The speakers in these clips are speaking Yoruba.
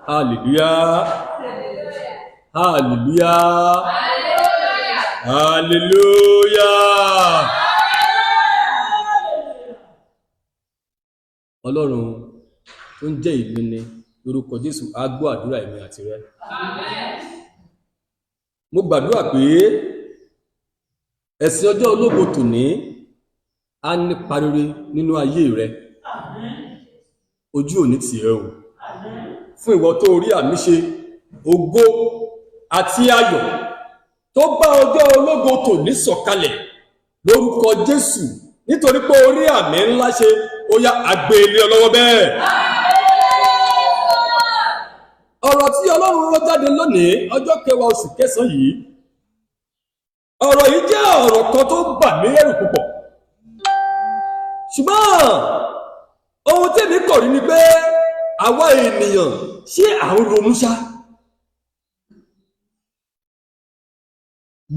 Hallelujah. Hallelujah. Hallelujah. Ọlọ́run tó ń jẹ́ ìlú ni lórúkọ Jésù á gbọ́ àdúrà èmi àti rẹ. Mo gbàdúrà pé ẹ̀sìn ọjọ́ ológo tòní á nípa rere nínú ayé rẹ. Ojú òní tì ẹ́ o. Fún ìwọ tó rí àmì ṣe ògo àti ayọ̀ tó bá ọjọ́ ológo tòní sọ̀kalẹ̀ lórúkọ Jésù, nítorí pé orí àmì ńlá ṣe ó yá àgbé ilé ọlọ́wọ́ bẹ́ẹ̀. Ọ̀rọ̀ tí Ọlọ́run rán jáde lónìí ọjọ́ 10 oṣù kẹsàn-án yìí, ọ̀rọ̀ yìí jẹ́ ọ̀rọ̀ kan tó bà mí lẹ́rù púpọ̀. Ṣùgbọ́n ohun tèmi kọ̀ rí ni pé àwa ènìyàn ṣé à ń ronú ṣá?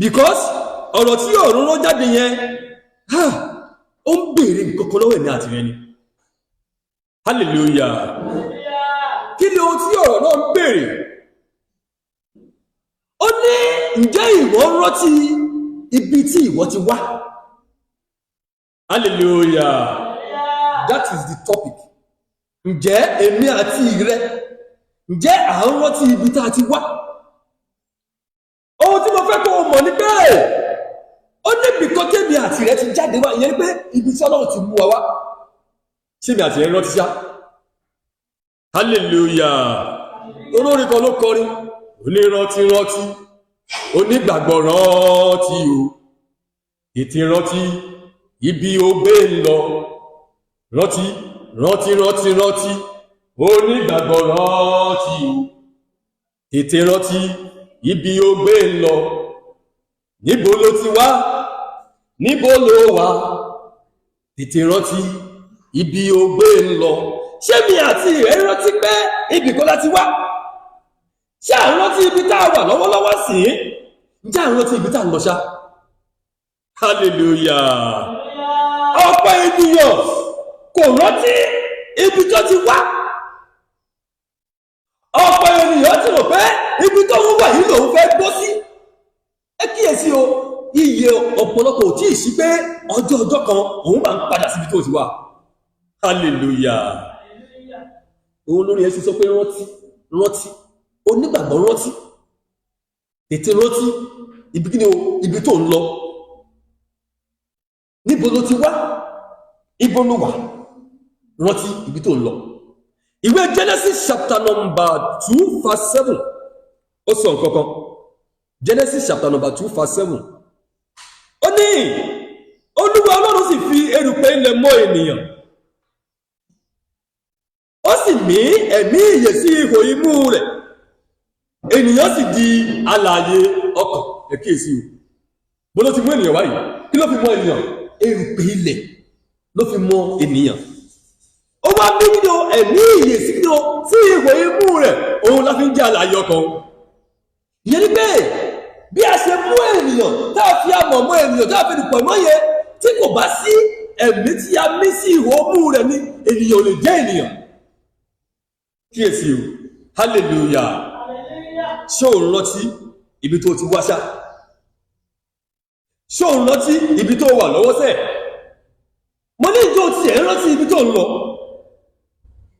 Because ọ̀rọ̀ tí ọ̀run rán jáde yẹn ó ń béèrè nǹkan kan lọ́wọ́ èmi àti rẹ ni. Hallelujah. Kí ni ohun tí ọ̀rọ̀ náà ń béèrè? Ó ní ǹjẹ́ ìwọ rántí ibi tí ìwọ ti wá? Hallelujah. That is the topic. Ǹjẹ́ èmi àti rẹ, ǹjẹ́ à ń rántí ibi tá a ti wá? Ohun tí mo fẹ́ kó o mọ̀ ni pé ó ní bìkan tèmi àti rẹ ti jáde wá, ìyẹn pé ibi tí Ọlọ́run ti mú wa wá. Ṣé mi àti rẹ rántí ṣá? Hallelujah. Olórin kan ló kọrin, onírántí rántí, onígbàgbọ́ rántí o, ètè rántí ibi ó gbé ń lọ, rántí rántí rántí rántí, onígbàgbọ́ rántí o, ètè rántí ibi ó gbé ń lọ. Níbo ló ti wá? Níbo ló wà? Ètè rántí ibi ó gbé ń lọ. Ṣé mi àti rẹ̀ rántí pé ibì kan láti wá? Ṣé à ń rántí ibi tá a wà lọ́wọ́lọ́wọ́ sí? Ǹjẹ́ à ń rántí ibi tá a ń lọ ṣá? Hallelujah. Ọ̀pọ̀ ènìyàn kò rántí ibi tó ti wá. Ọ̀pọ̀ ènìyàn ti rò pé ibi tó ń wà yìí lòun fẹ́ gbó sí. Ẹ kíyèsí o, iye ọ̀pọ̀lọpọ̀ ò tí ì sí pé ọjọ́ kan òun máa ń padà síbi tó ti wà. Hallelujah. Òun lórí ẹ sì sọ pé rántí rántí, onígbàgbọ́ rántí, ètè rántí ibi kí ni o, ibi tó ń lọ. Níbo ló ti wá? Ibo ló wà? Rántí ibi tó ń lọ. Ìwé Genesis chapter number 2 verse 7 ó sọ nǹkan kan. Genesis chapter number 2 verse 7 ó ní Olúwa Ọlọ́run sì fi erùpẹ̀ ilẹ̀ mọ́ ènìyàn, ó sì mí ẹ̀mí ìyè sí ihò imú rẹ̀, ènìyàn sì di alààyè ọkàn. Ẹ kíyèsí o, bó ló ti mú ènìyàn wáyé? Kí ló fi mọ́ ènìyàn? Erùpẹ̀ ilẹ̀ ló fi mọ́ ènìyàn. Ó wá bí nínú ẹ̀mí ìyè sí ihò imú rẹ̀, òun la fi ń jẹ́ alààyè ọkàn. Ìyẹn ni pé bí a ṣe mú ènìyàn, tá a fi amọ̀ mọ́ ènìyàn, tá a fi dùpọ̀ mọ́ yẹn, tí kò bá sí ẹ̀mí tí a mí sí ihò imú rẹ̀ ni ènìyàn ò lè jẹ́ ènìyàn. Kíyèsí o. Hallelujah. Ṣé o rántí ibi tó ti wá ṣá? Ṣé o rántí ibi tó wà lọ́wọ́ sẹ́? Mo ní ìjọ tí ẹ̀ rántí ibi tó ń lọ.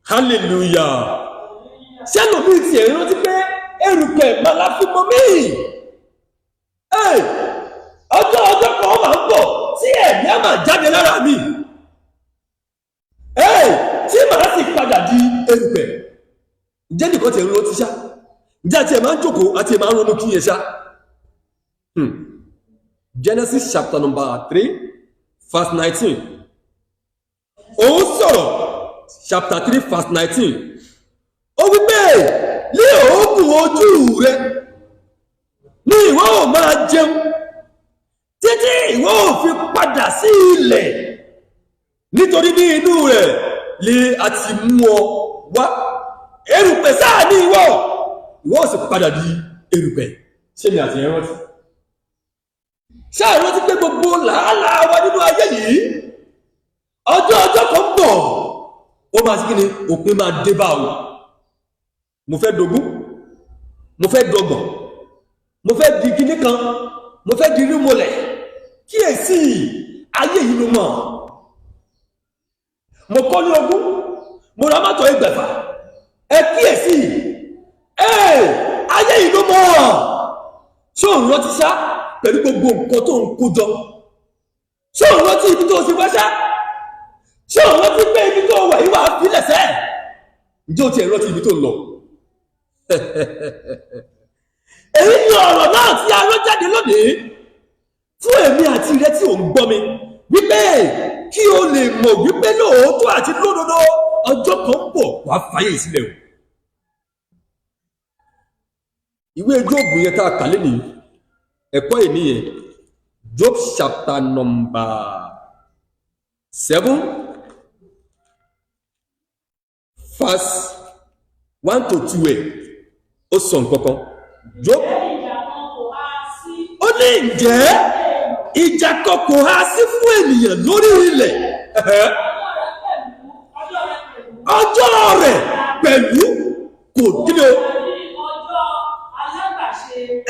Hallelujah. Ṣé lòmí tí ẹ̀ rántí pé erùpẹ̀ máa la fi mọ́ mí? Ọjọ́ kan máa ń bọ̀ tí ẹ̀mí á máa jáde lára mi. Tí màá sì padà di erùpẹ̀. Ǹjẹ́ nìkan tí ẹ̀ ń rántí ṣá? Ǹjẹ́ àti ẹ̀ máa ń jókòó àti ẹ̀ máa ń ronú kí yẹn ṣá? Genesis chapter number 3 verse 19. Òun sọ̀rọ̀ chapter 3 verse 19. Ó wí pé ní òógùn ojú rẹ ní ìwọ ò máa jẹun títí ìwọ ò fi padà sí ilẹ̀, nítorí ní inú rẹ̀ lè àti mú ọ wá. Erùpẹ̀ sáà ní ìwọ ò sì padà di erùpẹ̀. Ṣé ni àti ẹ̀rántí? Ṣé àrántí pé gbogbo làálàá wa nínú ayé yìí ọjọ́ kan bọ̀ ó máa sí kí ni òpin máa dé bá o. mo fẹ́ dogún, mo fẹ́ dọgbọ̀n, mo fẹ́ di kíní kan, mo fẹ́ di rímọlẹ̀. Kíyèsí ayé yìí ló mọ̀. Mo kọ́ ní ogún, mo ra mọ́tò ẹgbẹ̀fà. Ẹ kíyèsí ayé yìí ló mọ̀. Ṣé òun rántí ṣá pẹ̀lú gbogbo nǹkan tó ń kó jọ? Ṣé òun rántí ibi tó ti wá ṣá? Ṣé òun rántí pé ibi tó wà yìí wà á fi lẹ̀sẹ̀? Ǹjẹ́ o ti ẹ̀ rántí ibi tó ń lọ? Èyí ni ọ̀rọ̀ náà tí a rán jáde lónìí fún èmi àti rẹ tí ò ń gbọ́ mi, wípé kí o lè mọ̀ wípé lóòótọ́ àti lódodo ọjọ́ kan ń bọ̀ wá fàyè sílẹ̀ o. Ìwé Jóòbù yẹn tá a kà lé ní ẹ̀kọ́ èmi yẹn, Job chapter number 7 verse 1 to 2 ó sọ nǹkan kan. Job ó ní ǹjẹ́ ìjà kan kò há sí fún ènìyàn lórí ilẹ̀. Ọjọ́ rẹ̀ pẹ̀lú kò dídé.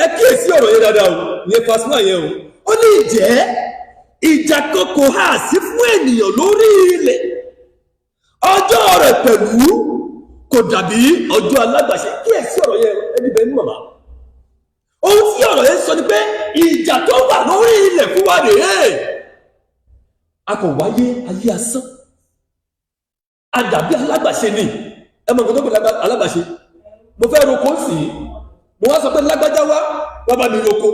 Ẹ kíyèsí ọ̀rọ̀ yẹn dáadáa o, ìyẹn fásitì yẹn o. Ó ní ǹjẹ́ ìjà kan kò há sí fún ènìyàn lórí ilẹ̀. Ọjọ́ rẹ̀ pẹ̀lú kò dàbí ọjọ́ alágbàṣe. Kíyèsí ọ̀rọ̀ yẹn ẹni bẹ́ẹ̀ ní màmá. Ohun tí ọ̀rọ̀ yẹn sọ ni pé ìjà tó wà lórí ilẹ̀ fún wa rèé. A kò wáyé ayé asán. A dàbí alágbàṣe ni. Ẹ mọ̀ nǹkan tó pè alágbàṣe. Mo fẹ́ roko sí i. Mo wá sọ pé lágbájá wá bá mi roko.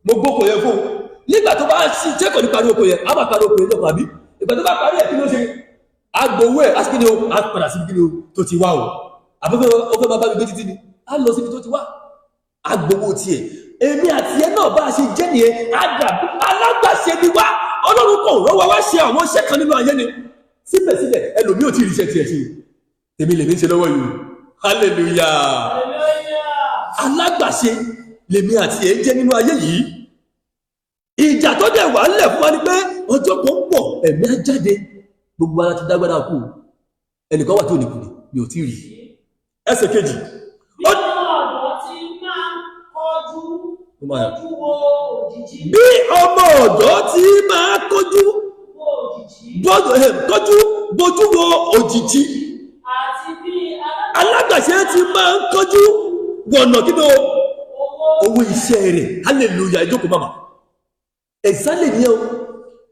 Mo gbóko yẹn fún un. Nígbà tó bá ṣí jẹ́kọ̀ọ́ ní parí oko yẹn, a máa parí oko yẹn lọ́kọ̀ àbí? Ìgbà tó bá parí ẹ̀ kí ló ṣe? Agbowó ẹ̀ aṣọ kíni o, a padà sí kíni o tó ti wá o. Àbúkọ́ ó fẹ́ máa bá mi gbé títí ni. A lọ síbi tó ti wá. Agbowó tiẹ̀. Èmi àti ẹ náà bá a ṣe jẹ́ nìyẹn. Àdàbí alágbàṣe ni wá. Ọlọ́run kò rán wa wá ṣe àwọn iṣẹ́ kan nínú ayé ni. Síbẹ̀síbẹ̀ ẹlòmíì ò tí ì ríṣẹ́ tiẹ̀ ṣe. Tèmi lèmi ń ṣe lọ́wọ́ yìí. Hallelujah. Alágbàṣe lèmi àti ẹ jẹ́ nínú ayé yìí. Ìjà tó dẹ̀ wà ńlẹ̀ fún wa ni pé ọjọ́ kan ń bọ̀ ẹ̀mí á jáde. Gbogbo ara ti dágbádá kù. Ẹnìkan wà tó nìkú ni mi ò tí ì rí. Ẹsẹ̀ kejì. Bí ọmọ ọ̀dọ́ ti máa ń kọjú wo òjìji. Bí ọmọ ọ̀dọ́ ti máa kọjú bójú wo òjìji. Àti bí alágbàṣe ti máa ń kọjú wọ̀nà kí ló owó iṣẹ́ rẹ̀. Hallelujah. Ìjókòó mama ẹ̀sálẹ̀ nìyẹn o.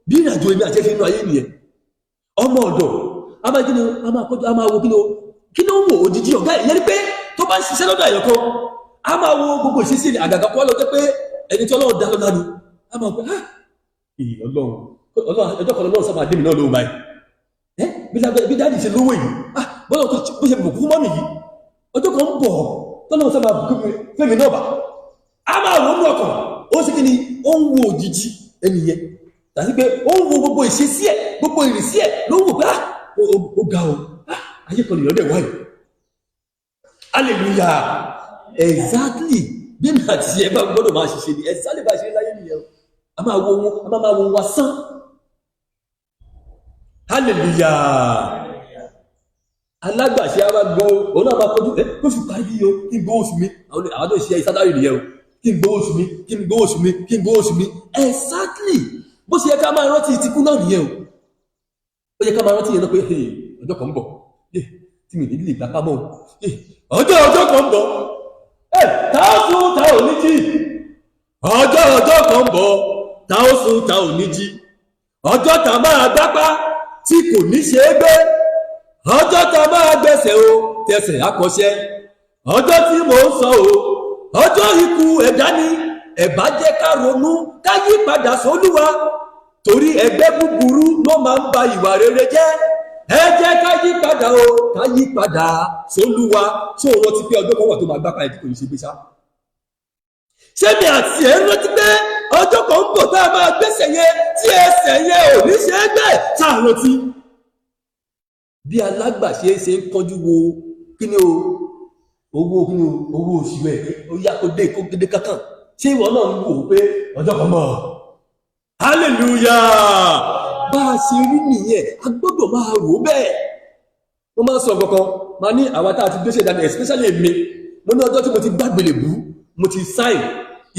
Bí ìrìnàjò èmi àti ẹ̀ṣẹ̀ inú ayé nìyẹn. Ọmọ ọ̀dọ̀ a máa kí ni a máa kọjú a máa wo kí ló ń wo òjìji ọ̀gá ìyẹn ni pé tó bá ń ṣiṣẹ́ lọ́dọ̀ àyàn kan a máa wo gbogbo ìṣesí rẹ̀ àgàgà kó wá lọ jẹ́ pé ẹni tí Ọlọ́run dá lọ́lá ni a máa pẹ́ Ọlọ́run ẹjọ́ kan lọ́run sábà dé mi náà lóhùn báyìí bí dáàdì ṣe lówó yìí bọ́lá tó bó ṣe bùkún mọ́mì yìí ọjọ́ kan ń bọ̀ tọ́lọ́run sábà bùkún fẹ́mi náà bá a máa wọ́n mú ọkàn ó sì kí ni ó ń wo òjìji ẹnìyẹn tàbí pé ó ń wo gbogbo ìṣesí ẹ̀ gbogbo ìrìsí ẹ̀ ló ń wò pé ó ga o ayé kan nìyàn dẹ̀ wáyé. Hallelujah. Exactly. Bí mi àti ẹ bá gbọ́dọ̀ máa ṣiṣẹ́ ni exactly bá ṣe láyé nìyẹn o. A máa wo wọn sán. Hallelujah. Alágbàṣe a máa gbọ́ òun náà máa kọjú lóṣù káyí o kí n gbọ́ oṣù mi àwọn tó ṣe ìsádárì nìyẹn o kí n gbọ́ oṣù mi kí n gbọ́ oṣù mi kí n gbọ́ oṣù mi. Exactly. Bó ṣe yẹ ká máa rántí ìtìkú náà nìyẹn o. Ó yẹ ká máa rántí yẹn náà pé ọjọ́ kan ń bọ̀ tí mi nílé ìgbà pamọ́ ọjọ́ kan ń bọ̀ tá ó sùn tá ò ní jí ọjọ́ kan ń bọ̀ tá ó sùn tá ò ní jí ọjọ́ tá máa gbápá tí kò ní ṣe é gbé ọjọ́ tá máa gbẹ̀sẹ̀ o tẹsẹ̀ akọ́ṣẹ́ ọjọ́ tí mò ń sọ o ọjọ́ ikú ẹ̀dá ni ẹ̀bá jẹ́ ká ronú ká yí padà sólúwa torí ẹgbẹ́ búburú ló máa ń ba ìwà rere jẹ́ ẹ jẹ́ ká yí padà o ká yí padà sólúwa tí òun rántí pé ọjọ́ kan wà tó máa gbápa ẹ̀dí kò ní ṣe gbé sá. Ṣé mi àti ẹ̀ ń rántí pé ọjọ́ kan ń bọ̀ tá a máa gbẹ́sẹ̀ yẹn tí ẹsẹ̀ yẹn ò ní ṣe é gbẹ́ tá a rántí. Bí alágbàṣe ṣe ń kọjú wo kí ni o owó oṣù ẹ̀ ó yá kó dé kankan ṣé ìwọ náà ń wò ó pé ọjọ́ kan mọ̀. Hallelujah. Bá a ṣe rí nìyẹn a gbọ́dọ̀ máa rò bẹ́ẹ̀. Mo máa ń sọ kankan máa ní àwa tá a ti gbéṣẹ́ ìdáni especially èmi mo ní ọjọ́ tí mo ti gbàgbélébú mo ti sign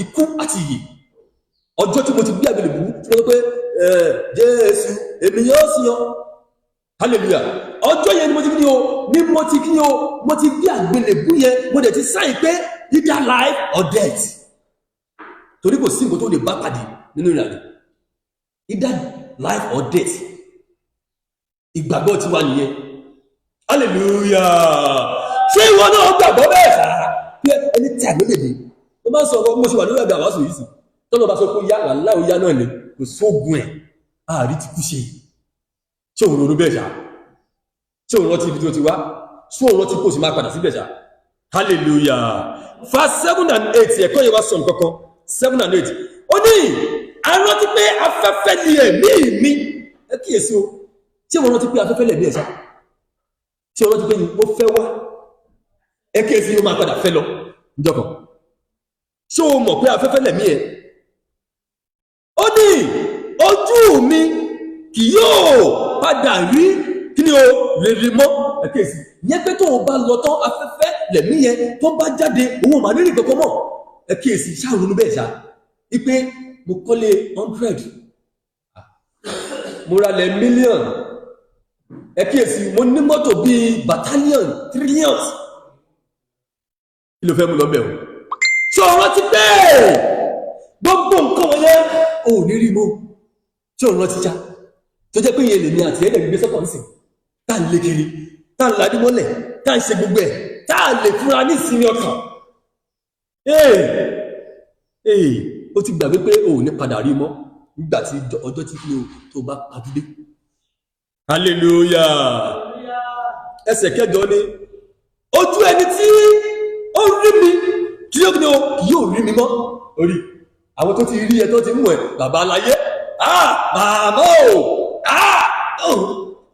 ikú àti ìyè ọjọ́ tí mo ti gbàgbélébú tí mo sọ pé Jésù èmi yóò sìn ọ́ hallelujah ọjọ́ yẹn ni mo ti kí ni o ní mo ti kí ni o mo ti gbé àgbélébú yẹn mo dẹ̀ ti sign pé either life or death torí kò sí nǹkan tó lè bá pàdé nínú ìrìnàjò either life or death ìgbàgbọ́ ti wà nìyẹn hallelujah ṣé ìwọ náà gbàgbọ́ bẹ́ẹ̀ sá pé ẹni tí àgbẹ̀ lè dé mo máa ń sọ ọ̀rọ̀ mo ṣe wà lórí ẹ̀gbà wàásù yìí sí tọ́lọ́ bá sọ pé yá wàhálà òyá náà ni kò sóògùn ẹ̀ àárí ti kú ṣe ṣé òun ronú bẹ́ẹ̀ ṣá ṣé òun rántí ibi tí ó ti wá ṣé òun rántí kó sì máa padà síbẹ̀ ṣá hallelujah verse 7 and 8 ẹ̀kọ́ yẹn wá sọ nǹkan kan 7 and 8 ó ní arántí pé afẹ́fẹ́ ni ẹ̀mí mi ẹ kíyèsí o ṣé wọ́n rántí pé afẹ́fẹ́ lẹ̀mí ẹ̀ ṣá ṣé wọ́n rántí pé ni ó fẹ́ wá ẹ kíyèsí ó máa padà fẹ́ lọ níjọ́kan ṣé o mọ̀ pé afẹ́fẹ́ lẹ̀mí ẹ̀ ó ní ojú mi kì yóò padà rí kí ni o rere mọ́ ẹ kíyèsí yẹn pé tó o bá lọ tán afẹ́fẹ́ lẹ̀mí yẹn tó bá jáde òun ò máa rírì kankan mọ́ ẹ kíyèsí ṣáà ronú bẹ́ẹ̀ ṣá ipe mo kọ́lé 100 mo ralẹ̀ million ẹ kíyèsí mo ní mọ́tò bíi battalion trillions kí ló fẹ́ mú lọ bẹ̀ o ṣé o rántí pé gbogbo nǹkan wọn yẹn ò ní rí mọ́ ṣé o rántí já tó jẹ́ pé yẹn lè ní àti ẹ̀dẹ̀ gbígbé sọ́kàn nísìn tá à ń lé kiri tá à ń ladí mọ́lẹ̀ tá à ń ṣe gbogbo ẹ̀ tá à lè fúnra ní ìsinmi ọkàn ó ti gbàgbé pé o ò ní padà rí mọ́ nígbà tí ọjọ́ tí kí o tó bá pàdúdé hallelujah ẹsẹ̀ kẹjọ ni ojú ẹni tí ó rí mi kí yóò rí mi mọ́ orí àwọn tó ti rí ẹ tó ti mú ẹ bàbá aláyé màmá o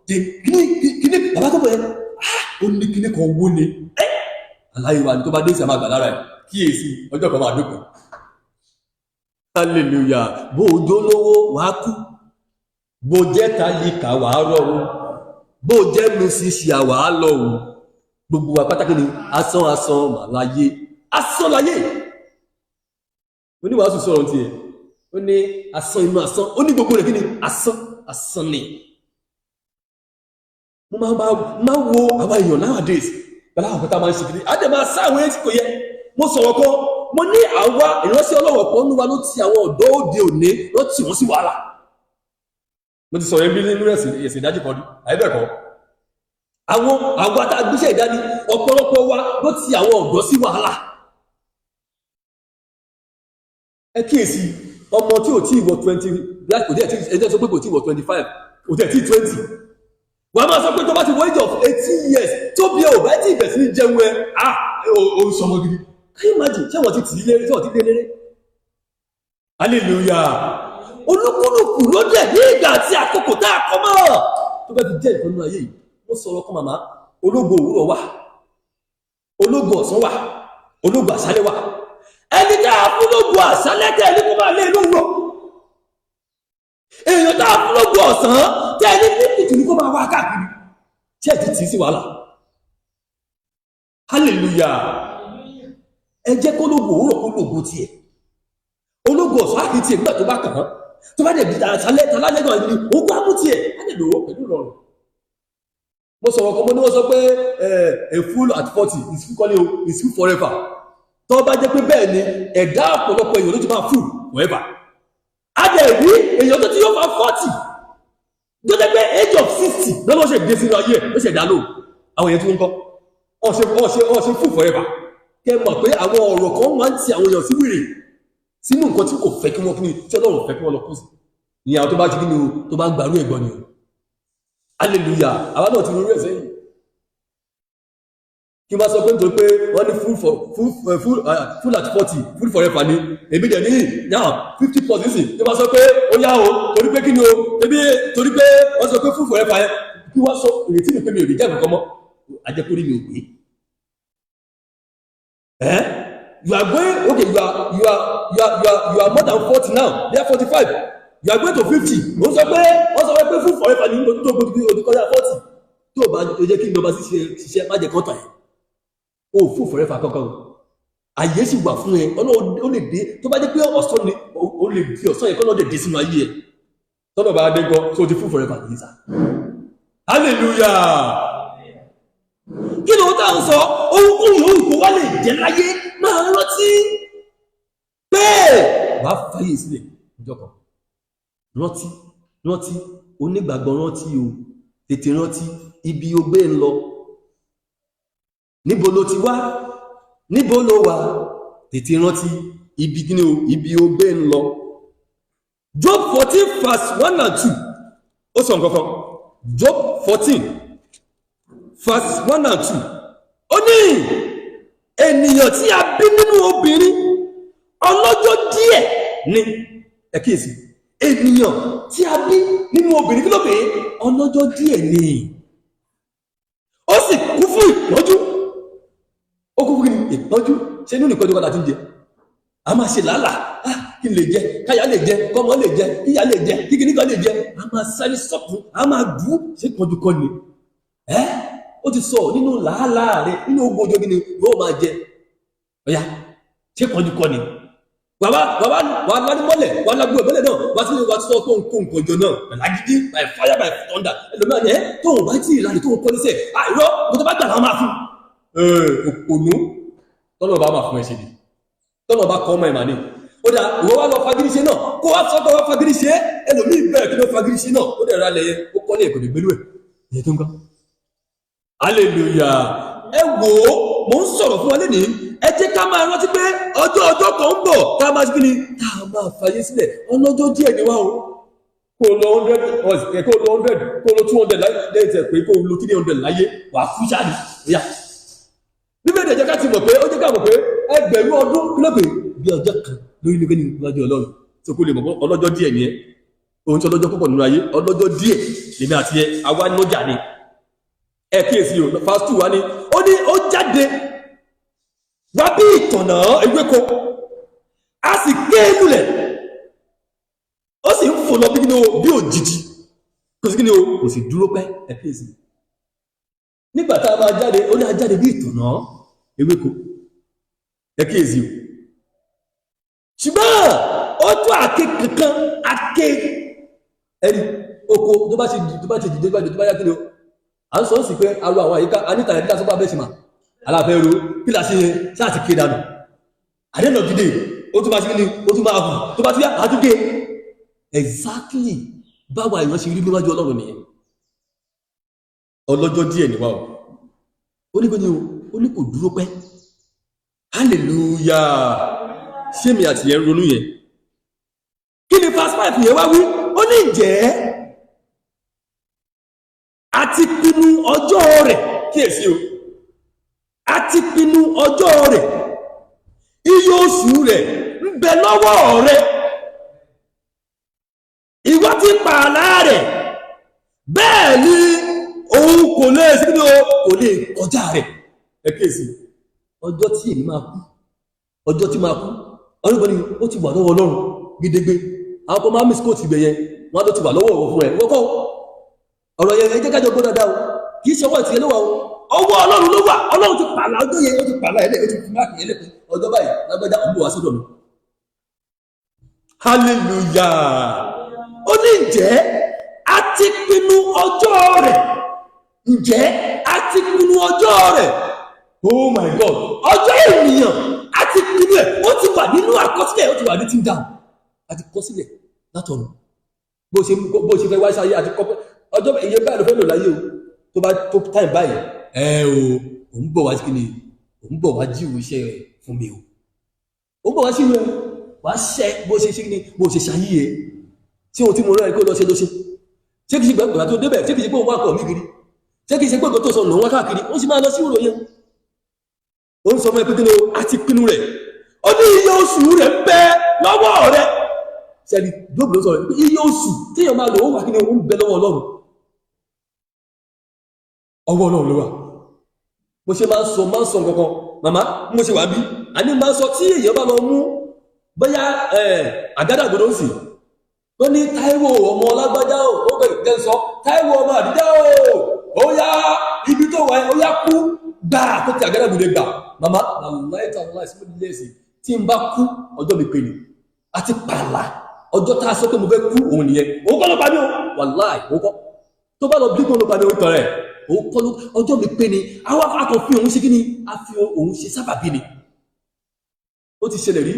kíní bàbá tó bọ̀ ẹ ó ní kíní kan wó ni aláyé wa ni tó bá dé sí àmà àgbà lára ẹ kíyèsí ọjọ́ kan máa dópin hallelujah bó o jólówó wàá kú bó jẹ́ tálíkà wàá rọrùn bó jẹ́ musician wàá lọ́rùn gbogbo wa pátákì ni asán màláyé asán láyé oníwàásù sọ̀rọ̀ tiẹ̀ ó ní asán inú asán ó ní gbogbo rẹ̀ kí ni asán ni mo máa wo àwọn èèyàn nowadays pẹ̀lú àwọn kọta máa ń ṣe kiri á dẹ̀ máa sá àwọn èyí tí kò yẹ mo sọ̀rọ̀ kan mo ní àwa ìránṣẹ́ ọlọ́wọ̀ kan ní wa ló ti àwọn ọ̀dọ́ òde òní ló tì wọ́n sí wàhálà mo ti sọ̀rọ̀ ẹbí nínú ẹ̀sìn ìdájí kan rí àìbẹ̀kọ́ àwọn àgbàtà gbéṣẹ́ ìdání ọ̀pọ̀lọpọ̀ wa ló ti àwọn ọ̀dọ́ sí wàhálà ẹ kíyèsí ọmọ tí ò tí ìwọ 20 black kò tí sọ pé kò tí ìwọ 25 kò tí 20 wọ́n máa sọ pé tó bá ti wọ age of 18 years tó bí ẹ ò bá tí ìbẹ̀ sí ní jẹun ẹ ó ń sọmọ gidi can you imagine ṣé wọ́n ti tì í léré tí wọ́n ti lé léré hallelujah olúkúlùkù ló dẹ̀ ní ìgbà àti àkókò tá a kọ́ mọ́ tó bá ti jẹ́ ìkọ́nú ayé yìí ó sọ̀rọ̀ kan màmá ológo òwúrọ̀ wà ológo ọ̀sán wà ológo àṣálẹ́ wà ẹni tá a fún lógo àṣálẹ́ tẹ́ ẹni kó máa lé inú rọ̀ èèyàn tá a fún lógo ọ̀sán tẹ́ ẹni ní ìtùnú kó máa wá káàkiri tí ẹ̀ ti tì í sí wàhálà hallelujah ẹ jẹ́ kó lógo òwúrọ̀ kó lógo tiẹ̀ ológo ọ̀sán àti tiẹ̀ nígbà tó bá kàn án tó bá dẹ̀ bí àṣálẹ́ tàlálẹ́ náà ní ogún àmú tiẹ̀ á dẹ̀ lòó pẹ̀lú ìrọ̀rùn mo sọ̀rọ̀ kan mo ní wọ́n sọ pé a fool at 40 is fool is fool forever tó bá jẹ́ pé bẹ́ẹ̀ ni ẹ̀dá ọ̀pọ̀lọpọ̀ èèyàn ló ti máa fool forever á dẹ̀ rí èèyàn tó ti yóò máa 40 tó jẹ́ pé age of 60 lọ́nà ṣe gbé sínú ayé ló ṣe dá lò àwọn èèyàn tí wọ́n ń kọ́ ọ̀ṣẹ́ fool forever kẹ́ mọ̀ pé àwọn ọ̀rọ̀ kan máa ń ti àwọn èèyàn sí wèrè sínú nǹkan tí kò fẹ́ kí wọ́n kí ni tí Ọlọ́run fẹ́ kí wọ́n lọ kú sí ní àwọn tó bá ti kí ni o tó bá ń gbàrú ẹ̀gbọ́n ni o hallelujah àwa náà ti rí ẹ̀sẹ̀ yìí kí wọ́n sọ pé nítorí pé wọ́n ní full at 40 full forever ni èmi dẹ̀ ní now 50 plus nísìn kí wọ́n sọ pé ó yá o torí pé kí ni o ebi torí pé wọ́n sọ pé full forever yẹn kí wọ́n sọ ìrètí mi pé mi ò rí jẹ́ nǹkan mọ́ ajẹ́kórí mi ò gbé you are going okay you are more than 40 now they are 45 you are going to 50 wọ́n sọ pé full forever ní tó gbogbo òdìkọjá 40 tó bá jẹ́ kí lọ́ba ṣiṣẹ́ má jẹ́ kọ́tà ẹ̀ ó fún forever kankan àyè sì wà fún ẹ ó lè dé tó bá jẹ́ pé ọ̀sán ni ó lè di ọ̀sán yẹn kọ́ lọ́dẹ̀ dé sínú ayé ẹ̀ tọ́nà bá dé gan tó ti fún forever kì í sá hallelujah kí ló tá à ń sọ ohunkóhun yòówù kó wá lè jẹ́ láyé máa rántí pé wàá fàyè sílẹ̀ ọjọ́ kan rántí onígbàgbọ́ rántí o tètè rántí ibi o gbé ń lọ níbo ló ti wá níbo ló wà tètè rántí ibi kíni o ibi o gbé ń lọ. Job 14 verse 1 and 2 ó sọ nǹkan kan Job 14 verse 1 and 2 ó ní ènìyàn tí a bí nínú obìnrin ọlọ́jọ́ díẹ̀ ni ẹ kíyèsí ènìyàn tí a bí nínú obìnrin kí ló pè é ọlọ́jọ́ díẹ̀ ni ó sì kú fún ìpọ́njú ó kú fún ìpọ́njú ṣe inú nìkan tó kọ́ta tí ń jẹ a máa ṣe làálàá kí n lè jẹ káyà lè jẹ kọ́mọ lè jẹ kíyà lè jẹ kíkiri kan lè jẹ a máa sáré sọ́kùn a máa dùn ṣe ìpọ́njú kọ́ ni ó ti sọ nínú làálàá rẹ nínú ogun ojú gini yóò máa jẹ ọ̀yà ṣe ìpọ́njú kọ́ ni wà lárí mọ́lẹ̀ wà lágbó ìbọ́lẹ̀ náà wà tí wà tí sọ tó ń kó nǹkan jọ náà lágídí by fire by thunder ẹlòmíràn yẹn tó ń bá tí ìlànà tó ń kọ́ níṣẹ́ àìrọ́ mo tó bá gbà náà máa fún òpònú tọ́nà bá máa fún ẹ ṣe ni tọ́nà bá kọ́ ọmọ ẹ̀ mà ní ó dà ìwọ wá lọ fagídíṣe náà kó wá sọ́kọ́ wá fagídíṣe ẹlòmíì bẹ̀rẹ̀ kí ló fagídíṣe náà ó dẹ̀ ra lẹ́yẹ ó kọ́ ní ẹ̀kọ́ lè gbélú ẹ̀ ìyẹn tó ń gbọ́ hallelujah ẹ wò ó mò ń sọ̀rọ̀ fún wa lénìí ẹ jẹ́ ká máa rántí pé ọjọ́ kan ń bọ̀ ká máa ṣe kí ni ká máa fàyè sílẹ̀ ọlọ́jọ́ díẹ̀ ni wá o kó lọ 100 kó lọ 100 kó lọ 200 láyé tẹ̀ pé kó lọ 300 láyé wàá fún ṣáàdì ìyá bíbélì ẹ̀jẹ̀ ká ti mọ̀ pé ó jẹ́ ká mọ̀ pé ẹgbẹ̀rún ọdún kílọ̀pẹ̀ bí ọjọ́ kan lórí ní kíni lọ́jọ́ ọlọ́run tó kó lè mọ̀ ọlọ́jọ́ díẹ̀ ni ẹ òun tí ọlọ́jọ́ púpọ̀ nínú ayé ọlọ́jọ́ díẹ̀ lèmi àti ẹ àwa ní ọjà ni ẹ kíyèsí o fast 2 wa ni ó ní ó jáde wá bí ìtọ̀nà ewéko a sì gé e lulẹ̀ ó sì ń fò lọ bí òjijì kò sí kíni o kò sì dúró pẹ́ ẹ kíyèsí nígbà tá a máa jáde ó ní a jáde bí ìtọ̀nà ewéko ẹ kíyèsí o ṣùgbọ́n ó tún àké kankan àké ẹni oko tó bá ti dìde bá yá kíni o à ń sọ sí pé aró àwọn àyíká anítà ẹ̀dá sọ́pá bẹ́ẹ̀ sì mà aláfẹ́ ro kí la ṣe yẹn sáà ti ké dànù àdénà dìde ó tún máa ṣe ní ó tún máa hù tó bá ti yá àtúgé exactly báwa èèyàn ṣe rí níwájú ọlọ́run nìyẹn ọlọ́jọ́ díẹ̀ níwá o ó ní gbẹ́ni o ó ní kò dúró pẹ́ hallelujah ṣé mi àti yẹn ronú yẹn kí ni verse 5 yẹn wá wí ó ní ìjẹ́ àti pinnu ọjọ́ rẹ̀ kíyèsí o àti pinnu ọjọ́ rẹ̀ iye oṣù rẹ̀ ń bẹ lọ́wọ́ rẹ̀ ìwọ ti pààlà rẹ̀ bẹ́ẹ̀ ni òun kò lè sí ní o kò lè kọjá rẹ̀ ẹ kíyèsí ọjọ́ tí èmi máa kú ọjọ́ tí máa kú ọlọ́gbọ́n ni ó ti wà lọ́wọ́ ọlọ́run gídégbé àwọn kan máa miss kóòtù ibẹ̀ yẹn wọ́n tó ti wà lọ́wọ́ fún ẹ̀ wọ́kọ́ ọ̀rọ̀ yẹn ẹjẹ́ kájọ gbọ́ dáadáa o kìí ṣe ọwọ́ ìtìyẹ ló wà o ọwọ́ ọlọ́run ló wà ọlọ́run ti pààlà ọjọ́ yẹn ó ti pààlà ẹ̀lẹ́ ó ti fi máàkì ẹ̀lẹ́ pé ọjọ́ báyìí lágbájá ń bọ̀ wá sọ́dọ̀ mi hallelujah ó ní ǹjẹ́ a ti pinnu ọjọ́ rẹ̀ ǹjẹ́ a ti pinnu ọjọ́ rẹ̀ oh my god ọjọ́ ènìyàn a ti pinnu ẹ̀ ó ti wà nínú àkọsílẹ̀ ó ti wà ní tí ń dáhùn a ti kọ sílẹ̀ látọ̀run bó ṣe fẹ́ wáṣẹ ayé àti kọ́pẹ́ ọjọ́ èyí báyìí ló fẹ́ lò láyé o tó bá tó táìm báyìí òun bọ̀ wá kí ni òun bọ̀ wá jíwò iṣẹ́ rẹ̀ fún mi o òun bọ̀ wá sínú wá ṣẹ́ bó ṣe ṣe kí ni bó ṣe ṣayé ẹ̀ tí ohun tí mo rẹ̀ kó lọ ṣe ló ṣe ṣé kìí ṣe gbẹ̀gbẹ̀ tó débẹ̀ ṣé kìí ṣe pé òun wá kọ̀ mí kiri ṣé kìí ṣe pé òun tó sọ lòun wá káàkiri ó sì máa lọ sí ìròyìn ó ń sọ fún ẹ pé kí ni a ti pinnu rẹ̀ ó ní iye oṣù rẹ̀ ń bẹ lọ́wọ́ rẹ̀ ṣẹ́ni Jóòbù ló sọ̀rọ̀ pé iye oṣù téèyàn máa lò ó wà kí ni ó ń bẹ lọ́wọ́ ọlọ́run ọwọ́ ọlọ́run ló wà mo ṣe máa ń sọ nǹkankan màmá mo ṣe wà bí a ní máa ń sọ tí èèyàn bá lọ mú bóyá àgádágodo ń sì wọ́n ní Táíwò ọmọ Lágbájá ó bẹ̀rẹ̀ jẹ́ sọ Táíwò ọmọ Àdíjá ó yá ibi tó wà ó yá kú gbà tó ti àgẹ́rẹ́gùdẹ gbà màmá aláìta aláìsí lẹ́sì tí n bá kú ọjọ́ mi pè ní àti pààlà ọjọ́ tá a sọ pé mo fẹ́ kú òun nìyẹn òun kọ́ ló pa mí o wàláì òun kọ́ tó bá lọ bí kò ló pa mí o tọrẹ òun kọ́ ló ọjọ́ mi pè ní àwọn akọ̀ fi òun ṣe kí ni a fi òun ṣe sábàbí ni ó ti ṣẹlẹ̀ rí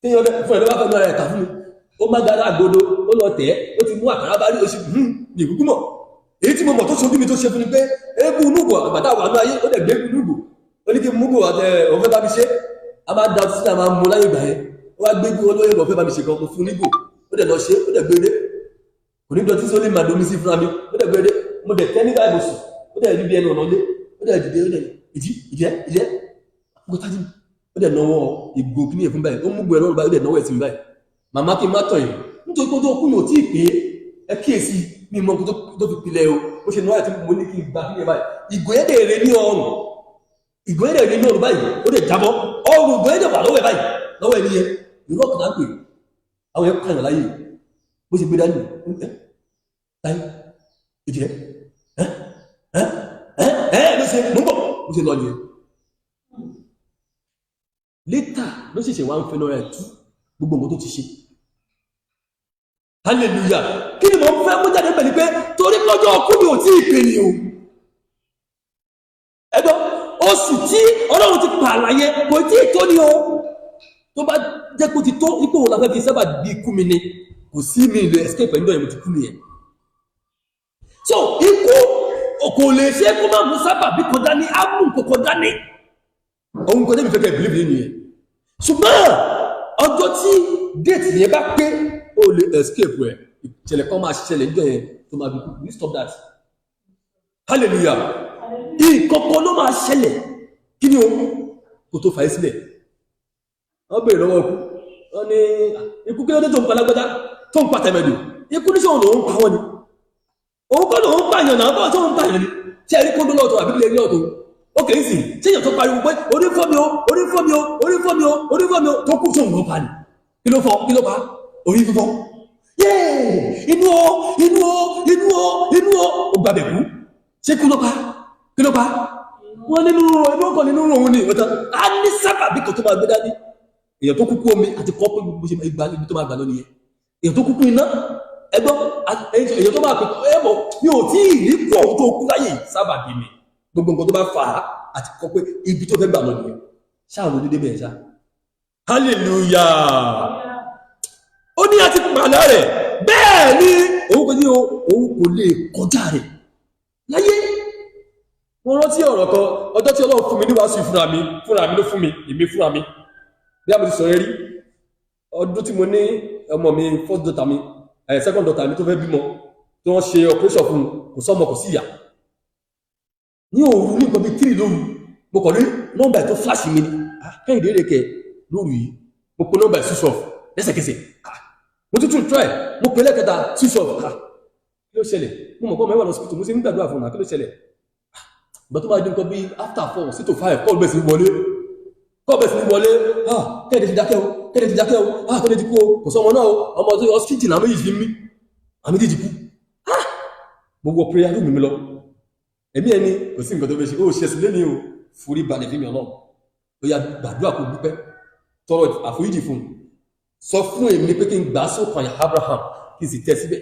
téèyàn fún ẹ̀rọ bá fẹ́ lọ́ra ẹ̀ka fún mi ó má gara àgbòdo ó lọ tẹ̀ ó ti mú àkàrà bá rí oṣù ní ìkúkú mọ̀ èyí tí mo mọ̀ tó ṣojú mi tó ṣe fún mi pé eégún núgò àgbàdá wà ní ayé ó dẹ̀ gbé eégún núgò ó ní kí n múgò àtẹ ọ̀fẹ́ bá mi ṣe a máa da ọtí sílẹ̀ máa mú láyé ìgbà yẹn ó wá gbé eégún olóyè ọ̀fẹ́ bá mi ṣe kan mo fún nígò ó dẹ̀ lọ ṣe ó dẹ̀ gbére kò ní dọ̀tí sólè máa domi sí fúnra mi ó dẹ̀ gbére mo dẹ̀ tẹ́ nígbà ìbùsùn ó dẹ̀ rí bí ẹnu ọ̀nà lé ó dẹ̀ dìde ó dẹ̀ ìjẹ́ gbọ́tájú ó dẹ̀ náwó ìgò kíní ẹ̀fún báyìí ó mú gbọ́ ẹ̀rọ báyìí ó dẹ̀ náwó ẹ̀sìn báyìí màmá kí n má tọ̀ yìí nítorí pé ọjọ́ ọkùnrin ò tí ì pé ẹ kíyèsí ní ìmọ̀ tó fi pilẹ̀ o ó ṣe náwó àti mo ní kí n gbà kíní báyìí ìgò ẹ̀dẹ̀ rẹ ní ọrùn ìgò ẹ̀dẹ̀ rẹ ní ọrùn báyìí ó dẹ̀ jábọ́ ọrùn ìgò ẹ̀dẹ̀ wà lọ́wọ́ ẹ̀ báyìí lọ́wọ́ ẹ̀ níyẹn ìlú ọ̀kadà ń pè àwọn ẹ̀ kàn láyé bó ṣe gbé dání láyé ìjẹ́ ló ṣe mú bọ̀ bó ṣe lọ nìyẹn létà ló ṣẹ̀ṣẹ̀ wá ń fẹ́ lọ́rẹ̀ tú gbogbo nǹkan tó ti ṣe hallelujah kí ni mo fẹ́ mú jáde pẹ̀lú pé torí lọ́jọ́ ọkú mi ò tí ì pè ní o ẹgbọ́n oṣù tí Ọlọ́run ti pààlàyé kò tí ì tó ní o tó bá jẹ́ kó ti tó ipò wò láfẹ́ fi sábà bí ikú mi ni kò sí mi ìlú escape ẹ̀ńdọ̀ yẹn mo ti kú nìyẹn so ikú kò lè ṣe kó má mú sábà bí kò dání á mú kòkò dání òun kọjá mi fẹ́ kẹ́ believe nìyẹn ṣùgbọ́n ọjọ́ tí déètì yẹn bá pé ó lè escape rẹ̀ ìṣẹ̀lẹ̀ kan máa ṣẹlẹ̀ níjọ́ yẹn tó máa bí kú we stop that hallelujah ìkọ̀kọ̀ ló máa ṣẹlẹ̀ kí ni o kò tó fàyè sílẹ̀ wọ́n bèèrè lọ́wọ́ ikú wọ́n ní ikú kí ló dé tó ń pa Lágbájá tó ń pa Tẹ̀mẹ̀dù ikú ní sọ̀rọ̀ lòun pa wọ́n ni òun kọ́ lòun pààyàn náà bọ́ọ̀ tó ń pààyàn ni ṣé ẹ̀rí kó lọ́tọ̀ àbí kílẹ̀ rí ọ̀tọ̀ ókè ń sìn ṣé èèyàn tó pariwo pé orí fọ́ mi o orí fọ́ mi o orí fọ́ mi o orí fọ́ mi o tó kú sóhun ló pa ni kí ló fọ́ kí ló pa orí fífọ́ yéè inú o ó gbàbẹ̀ kú ṣé kí ló pa kí ló pa wọ́n nínú ọkọ̀ nínú òun ni ọ̀tọ̀ á ní sábàbí kan tó máa gbé dání èèyàn tó kúkú omi àti kọ́ pé gbogbo ṣe gbà níbi tó máa gbà lónìí èèyàn tó kúkú iná ẹgbọ́n èèyàn tó máa pè ẹ̀mọ́ mi ò tí ì ní kú ọ̀hún tó kú láyè sábàbí mi gbogbo nǹkan tó bá fà á àti kọ́ pé ibi tó fẹ́ gbà lónìí ṣáà ló dédé bẹ́ẹ̀ ṣá hallelujah ó ní àti pàlà rẹ̀ bẹ́ẹ̀ ni òun kò ní òun kò lè kọjá rẹ̀ láyé wọ́n rántí ọ̀rọ̀ kan ọjọ́ tí Ọlọ́run fún mi ní wàásù fúnra mi ló fún mi èmi fúnra mi bí a mo ti sọ̀rọ̀ rí ọdún tí mo ní ọmọ mi first daughter mi second daughter mi tó fẹ́ bímọ tí wọ́n ṣe operation fún kò sọ́mọ kò sí ìyá ní òru ní nǹkan bíi 3 lóru mo kàn rí nọ́mbà tó flash mi ni Kẹ́hìndé rèké lóru yìí mo pe nọ́mbà switch off lẹ́sẹ̀kẹsẹ̀ mo tún try mo pe lẹ́kẹta switch off kí ló ṣẹlẹ̀ mo mọ̀ pé ọmọ ẹwà lọ hospital mo sì ń gbàdúrà fún un kí ló ṣẹlẹ̀ ìgbà tó máa di nǹkan bíi after 4 sí to 5 call bẹ́ẹ̀ sí wọlé Kẹ́hìndé ti dákẹ́ o Kẹ́hìndé ti kú o kò sọ ọmọ náà o ọmọ tó hospital náà méjì fi mí àmì díjì kú mo wọ prayer room mi lọ ẹ̀mí ẹni kò sí nǹkan tó fẹ́ ṣe ó ṣe sílé ní o forí balẹ̀ fún mi Ọlọ́run ó yá gbàdúrà kó dúpẹ́ tọrọ àforíjì fún un sọ fún èmi pé kí n gbà sókàn Abraham kí n sì tẹ́ síbẹ̀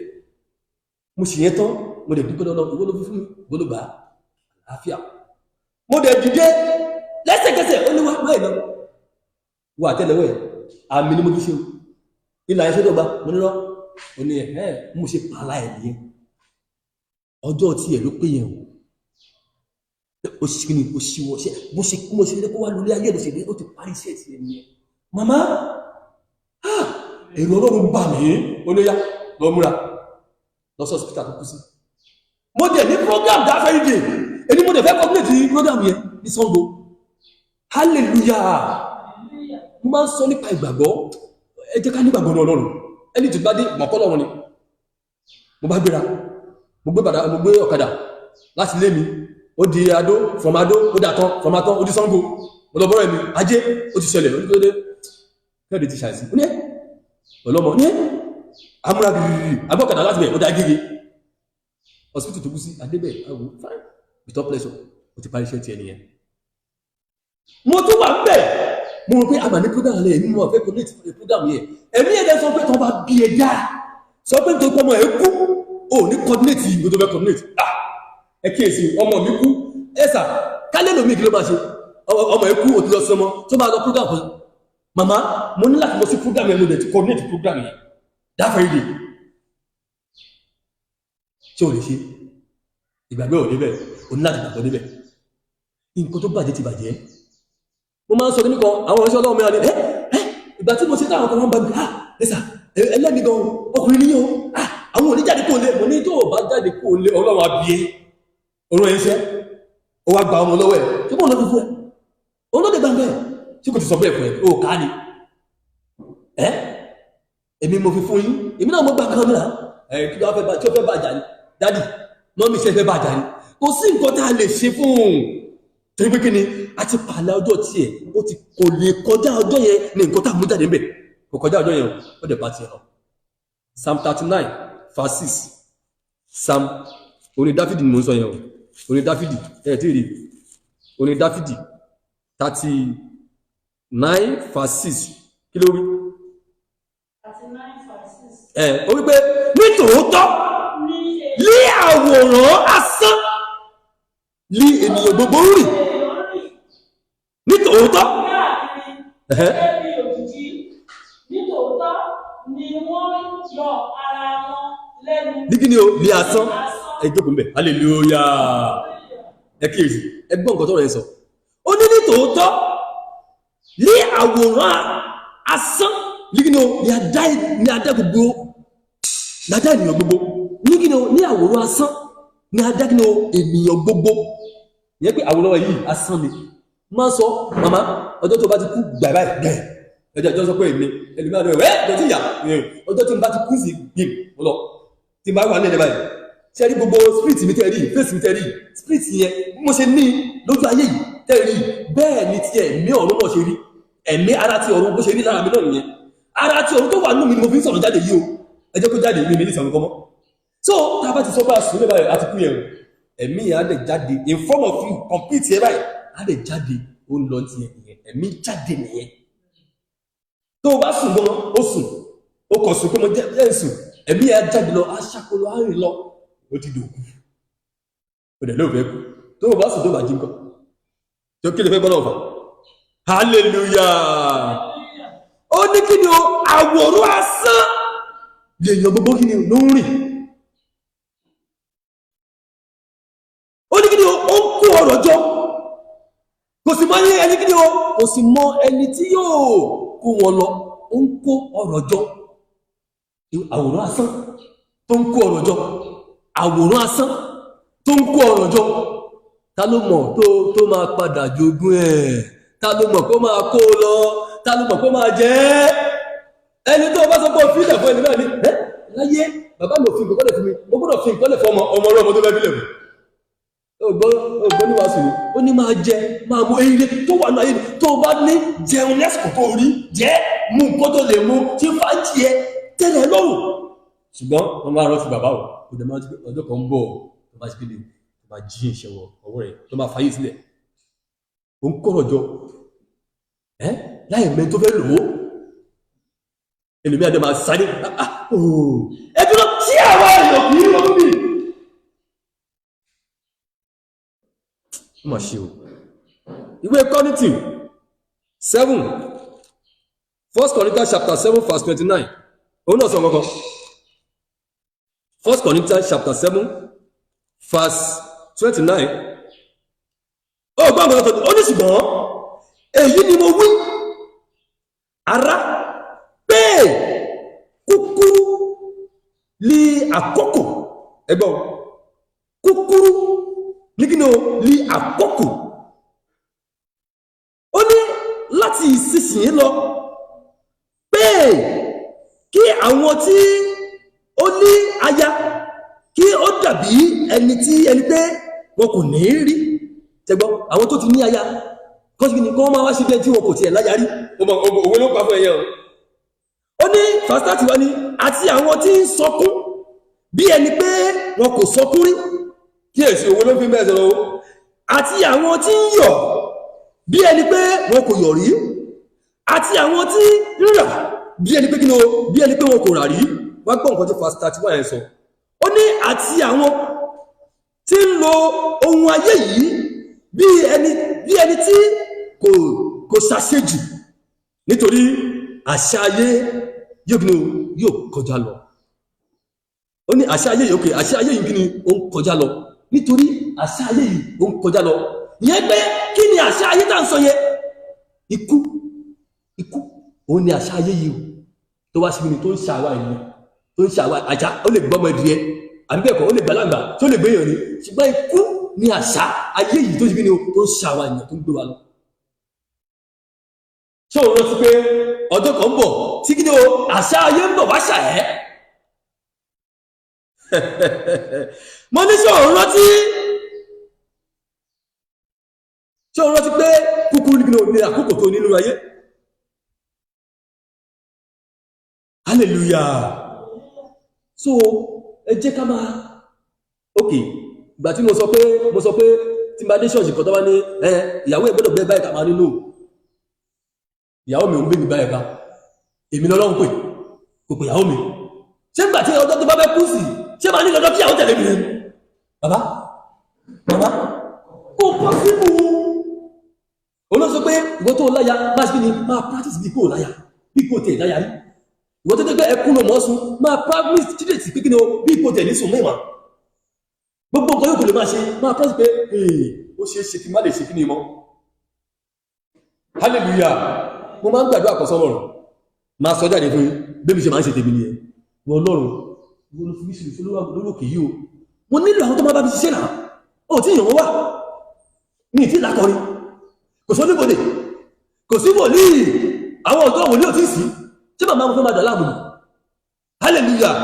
mo sì yẹn tán mo dẹ̀ dúpẹ́ lọ́nà ìwọ ló fi fún mi ìwọ ló gbà á àlàáfíà mo dẹ̀ dìde lẹ́sẹ̀kẹsẹ̀ ó ní wá báyìí lọ wọ àtẹ́lẹwọ́ ẹ̀ àmì ni mo fi ṣe o ilà ẹ̀ṣẹ́ dọ́gba mo nírọ́ ó ní mo ṣe pààlà ẹ̀ nìyẹn ọjọ́ tí ẹ̀ ló pé yẹn o ṣe kí ni o ṣíwọ́ ṣe bó ṣe lé kó wá lórí ayé ló ṣe lé ó ti parí iṣẹ́ ti ẹ̀ nìyẹn màmá èrò Ọlọ́run bà mí ó ní yá lọ múra lọ sí hospital tó kú sí mo dẹ̀ ní program dáfẹ́ ìdè èyí mo dẹ̀ fẹ́ complete program yẹn ní Ṣàngó hallelujah mo máa ń sọ nípa ìgbàgbọ́ ẹ jẹ́ ká nígbàgbọ́ ní Ọlọ́run ẹni tó bá dé mọ̀kọ́ lọ́run ni mo bá gbéra mo gbé ọ̀kadà láti lé mi ó di Adó from Adó ó dà tán from Atán ó di Ṣàngó mo lọ bọ́rọ̀ mi Ajé ó ti ṣẹlẹ̀ ó ní tó dé Kẹ́hìndé ti ṣàìsí ó ní ọlọ́mọ ní amúra gírígírí agbọ́kadà láti bẹ̀ ó dá gírí hospital tó kú sí adébẹ̀ àwò fine without pleasure ó ti parí iṣẹ́ ti ẹni yẹn. mo tún wà ń bẹ̀ mo rò pé àmà ní program rẹ̀ èmi mo fẹ́ connect program yẹn ẹ̀mí ẹ̀dẹ̀ sọ pé tó bá bí ẹ dá sọ pé nítorí pé ọmọ ẹ kú ó ní coordinate ìgbò tó fẹ́ coordinate ẹ kíyèsí ọmọ mi kú ẹ sà kálẹ̀ lómi kí ló máa ṣe ọmọ ẹ kú ó ti lọ sí ọmọ tó máa lọ program kan màmá mo ní láti lọ sí program yẹn mo dẹ̀ ti coordinate program yẹn dáfẹ́ ìdè ṣé o lè ṣe ìgbàgbé ò débẹ̀ o ní láti gbàgbọ́ débẹ̀ nǹkan tó bàjẹ́ ti bàjẹ́ mo máa ń sọ nìkan àwọn ọ̀rẹ́sẹ̀ ọlọ́run mẹ́ra ní ìgbà tí mo ṣe táwọn kan wọ́n bá mi ẹ̀sà ẹlẹ́mi gan ọkùnrin níyàn àwọn oníjáde kò lè mo ní tó bá jáde kò lè ọlọ́run abiyẹ ọ̀rọ̀ ẹ̀ṣẹ́ ó wá gba ọmọ lọ́wọ́ ẹ̀ tó bọ́ lọ́dún fún ẹ òun ló dé gbàgbẹ́ tí kò ti sọ bẹ́ẹ̀ fún ẹ ó ká ni èmi mo fi fún yín èmi náà mo gbà kan náà kí ló fẹ́ bá tí ó fẹ́ bá jà ní dádì mọ́mí ṣe fẹ́ bá jà ní kò sí nǹkan tá a lè ṣe fún un torí pé kí ni a ti pààlà ọjọ́ tiẹ̀ ó ti kò lè kọjá ọjọ́ yẹn ní nǹkan tá a mú jáde níbẹ̀ kò kọjá ọjọ́ yẹn ó dẹ̀ bá tiẹ̀ lọ. Psalm 39 verse 6 Psalm orin Dáfídì ni mo ń sọ yẹn o orin Dáfídì tí ì rí orin Dáfídì 39 verse 6 kí ló wí. Ó wípé nítòótọ́ lé àwòrán asán lé ènìyàn gbogbo rìn nítòótọ́ nítòótọ́ ni wọ́n yọ ara wọn lẹ́nu dígí ni o lé asán ẹjọ́kùn bẹ̀ hallelujah ẹ kíyèsí ẹgbọ́n nǹkan tó rẹ̀ sọ ó ní nítòótọ́ lé àwòrán asán lígí ni o ní adá gbogbo lájá ènìyàn gbogbo lígí ni o ní àwòrán asán ní adá kí ni o ènìyàn gbogbo yẹn pé àwòrán yìí asán ni máa sọ màmá ọjọ́ tó bá ti kú gbàgbà gbẹ̀ ẹjọ́ sọ pé èmi ẹlùmí àdó ẹ̀wẹ́ ọjọ́ tí ìyà ọjọ́ tí n bá ti kú sí gbìn mo lọ tí n bá wà ní ẹ̀lẹ́ báyìí ṣe rí gbogbo spirit mi tẹ́rí face mi tẹ́rí spirit yẹn mo ṣe ní lójú ayé yìí tẹ́rí bẹ́ẹ̀ ni ti ẹ̀mí ọ̀run náà ṣe rí ẹ̀mí ara ti ọ̀run bó ṣe rí lára mi náà nìyẹn ara ti ọ̀run tó wà nínú mi ni mo fi ń sọ̀rọ̀ jáde yìí o ẹ jẹ́ kó jáde mi ní ìsọ̀rọ̀ kọ́mọ́ so tá a bá ti sọ pé àsùn lébàá àti kú yẹn ẹ̀mí yẹn á dẹ̀ jáde in form of you complete yẹn báyìí á dẹ̀ jáde ó ń lọ ti yẹn nìyẹn ẹ̀mí jáde nìyẹn tó o bá sùn gan ó sùn ó kàn sùn pé mo jẹ́ ẹ̀ sùn ẹ̀mí yẹn á jáde lọ á ṣàkólọ á rìn lọ ó ti dòkú ó dẹ̀ lóòfẹ́ kú tó o bá sùn tó bá jí nǹkan tó kí lè fẹ́ gbọ́dọ̀ fà hallelujah ó ní kí ni o àwòrán asán lèèyàn gbogbo kí ni ló ń rìn ó ní kí ni o ó ń kó ọ̀rọ̀ jọ kò sì mọ ẹni kí ni o kò sì mọ ẹni tí yóò kó wọn lọ ó ń kó ọ̀rọ̀ jọ àwòrán asán tó ń kó ọ̀rọ̀ jọ àwòrán asán tó ń kó ọ̀rọ̀ jọ ta ló mọ̀ tó máa padà jogún ẹ̀ ta ló mọ̀ kó máa kó lọ ta ló mọ̀ kó máa jẹ́ ẹni tó bá sọ pé òfin ilẹ̀ fún ẹni náà ní láyé bàbá mi ò fi nǹkan lẹ̀ fún mi mo gbọ́dọ̀ fi nǹkan lẹ̀ fún ọmọ rẹ̀ ọmọ tó fẹ́ fi lẹ̀ fún ògbọ́n ní wàásù ni ó ní máa jẹ máa mú eyín tó wà náà yìí tó bá ní jẹun lẹ́sìkò tó rí jẹ́ mú nǹkan tó lè mú tí ó fàá jí ẹ tẹ́lẹ̀ lọ́rùn ṣùgbọ́n wọ́n máa rọ́ sí bàbá ò kò dẹ̀ máa ọjọ́ kan ń bọ̀ tó bá ṣe tó máa jí ìṣẹ̀wọ̀ ọwọ́ rẹ̀ tó máa fàyè sílẹ̀ ó ń kọ̀rọ̀ jọ láì mẹ́ tó fẹ́ lò ó ẹlòmí àdé máa sáré ẹdúró tí àwọn èèyàn kì í lọ bí ó mà ṣe o ìwé Kọ́ríńtì 7 1 Corinthians chapter 7 verse 29 òun náà sọ kankan 1 Corinthians chapter 7 verse 29 ó gbọ́n mọ́ tó ó ní ṣùgbọ́n èyí ni mo wí ará pé kúkúrú lí àkókò ẹgbọ́n kúkúrú ní kí ni o lí àkókò ó ní láti ìsinsìnyí lọ pé kí àwọn tí ó ní aya kí ó dàbí ẹni pé wọn kò ní rí tẹgbọ́n àwọn tó ti ní aya kọ́sí ni kọ́ máa wá sí bẹ́ẹ̀ tí wọn kò tiẹ̀ láyà rí òwe ló pa fún ẹyẹ ó ní fásitì wá ní àti àwọn tí ń sọkún bí ẹni pé wọn kò sọkún rí kí èsì owó ló fi bẹ́ẹ̀ sọ̀rọ̀ o àti àwọn tí ń yọ̀ bí ẹni pé wọn kò yọ̀ rí àti àwọn tí ń rà bí ẹni pé kí ni o bí ẹni pé wọn kò rà rí wá gbọ́ nǹkan tí fásitì wá yẹn sọ ó ní àti àwọn tí ń lo ohun ayé yìí bí ẹni tí kò ṣàṣejù nítorí àṣà ayé yóò kọjá lọ ó ní àṣà ayé yìí òkè àṣà ayé yìí kí ni ó ń kọjá lọ nítorí àṣà ayé yìí ó ń kọjá lọ ìyẹn pé kí ni àṣà ayé tá à ń sọ yẹn ikú òun ni àṣà ayé yìí tó wá sí mi tó ń ṣàwá ìlú tó ń ṣàwá àjá ó lè gbọ́mọ ẹdìyẹ àbí bẹ́ẹ̀ kọ́ ó lè gbàlagbà tó lè gbéyàn ni ṣùgbọ́n ikú ni àṣà ayé yìí tó ṣe kí ni tó ń ṣàwá ìyàn tó ń gbé wa lọ. ṣé òun rántí pé ọjọ́ kan ń bọ̀ tí kí ni o àṣà ayé ń bọ̀ wá ṣà ẹ́ mo ní ṣé òun rántí pé kúkúrú ní àkókò tó nínú ayé. Hallelujah. So ẹ jẹ́ ká máa ok ìgbà tí mo sọ pé tí máa dé ṣọ́ọ̀ṣì kan tó bá ní ìyàwó ẹ̀ gbọ́dọ̀ gbé báyìí ká máa nínú ìyàwó mi ò ń gbé mi báyìí ká èmi lọ́lọ́run pè kò pè ìyàwó mi ṣé ìgbà tí ọjọ́ tó bá fẹ́ kú sí ṣé máa ní lọ́jọ́ kí ìyàwó tẹ̀lé mi ni bàbá kò pọ́ sínú olóṣù pé ìwọ tó láya máa ṣe kí ni máa practice bí kò láya bí kò tẹ̀ láya rí ìwọ tó tẹ́gbẹ́ ẹkún ló mọ́ sún máa practice títẹ̀ sí pé kí ni o bí kò tẹ̀ ní sùn mẹ́wàá gbogbo nǹkan yóò kò lè máa ṣe máa practice pé ó ṣe é ṣe kí má lè ṣe kí ni mọ́. Hallelujah. Mo máa ń gbàdúrà kọ sọ́rọ̀ máa sọ jáde fún bí mi ṣe máa ń ṣe tèmi nìyẹn wọ́n lọ́rùn wọ́n ló fi mí sílùú lórókè yìí o mo nílò àwọn tó máa bá mi ṣiṣẹ́ náà ó tí ìyàn wọ́n wà ní ìtí ìlàkọrin kò sọ níbodè kò sí wòlíì àwọn ọ̀dọ́ wòlíì ò tí sí tí màmá mo fẹ́ máa dà láàmú ni. Hallelujah.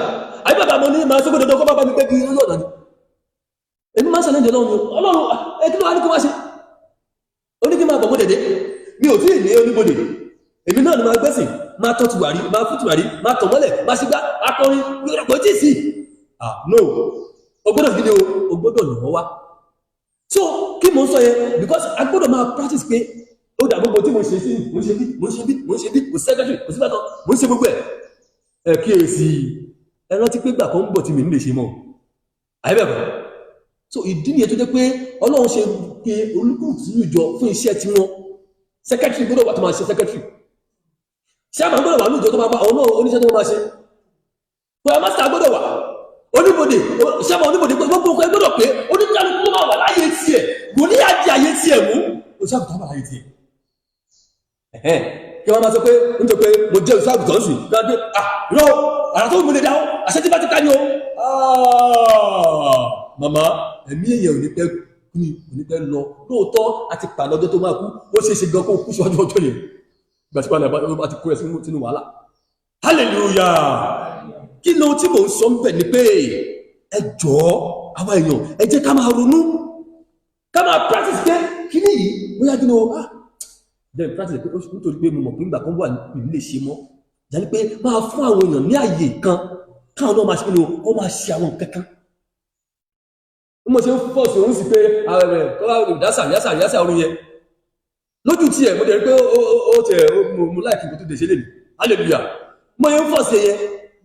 Àyè bàbá mo ní máa sọ gbọdọ̀ kọ́ bá mi pé kí lórí ọ̀nà ni èmi máa ń ṣàlẹ́ ìjọ ọlọ́run ẹ kí ló wá ní kí wá ṣe oníkí máa bọ̀ bó dẹ̀dẹ̀ mi ò tí ì ní oníbodè èmi náà ni máa gbẹ́sìn máa tọ́ tùwárí máa fún tùwárí máa tọ̀ mọ́lẹ̀ máa ṣígbá akọrin kò tí ì sí no o gbọ́dọ̀ gidi o gbọ́dọ̀ yàn wọ́n wá so kí mo ń sọ yẹn because a gbọ́dọ̀ máa practice pé ó dà gbogbo tí mo ṣe sí mo ṣe bí kò secretary kò sí bàtàn mo ń ṣe gbogbo ẹ kíyèsí ẹ rántí pé gbà kan ń bọ̀ tí mi ń lè ṣe mọ́ àyẹ́bẹ̀kọ́ so ìdí nìyẹn tó jẹ́ pé ọlọ́run ṣe pé olúkúlùkù ìjọ fún iṣẹ́ tí wọ́n secretary gbọ́dọ̀ wà tó máa ṣe secretary chairman gbọ́dọ̀ wà lóòjọ́ tó máa bá àwọn náà oníṣẹ́ tó máa ṣe prayer master gbọ́dọ̀ wà oníbodè chairman oníbodè gbogbo nǹkan gbọ́dọ̀ pé oníkálukú tó máa wà láyé tiẹ̀ kò ní àjẹ ayé tiẹ̀ mú òṣàgùtàn wà láyé tiẹ̀ kí wọ́n máa sọ pé nítorí pé mo jẹ́ òṣàgùtàn sí gbàgbé rọ àrà tó mú lè dáwọ́ àṣẹ tí bá ti ká ní o màmá ẹ̀mí èèyàn ò ní pẹ́ lọ lóòótọ́ àti pàdé ọjọ́ tó máa kú ó ṣe é ṣe gan kó kú síwájú ọjọ́ yẹn ìgbà tí pàdé bá ti kú ẹ sínú wàhálà. Hallelujah. Kí ló tí mò ń sọ ń bẹ̀ ni pé ẹ jọ̀ọ́ àwa èèyàn ẹ jẹ́ ká máa ronú ká máa practice pé kí ni yìí bóyá kí ni o then practice pé nítorí pé mo mọ̀ pé nígbà kan wà nílé lè ṣe mọ́ jáde pé máa fún àwọn èèyàn ní àyè kan káwọn náà máa ṣe kí ni o kó máa ṣe àwọn kankan mo ṣe ń fọ́ọ̀sì òun sì pé ààrẹ kọ́lá ìdásà orin yẹn lójú tí ẹ̀ mo dẹ̀ rí pé ó tẹ̀ mo láìkí kò tó dẹ̀ ṣe lè ní hallelujah mo yẹ ń fọ́ọ̀sì yẹn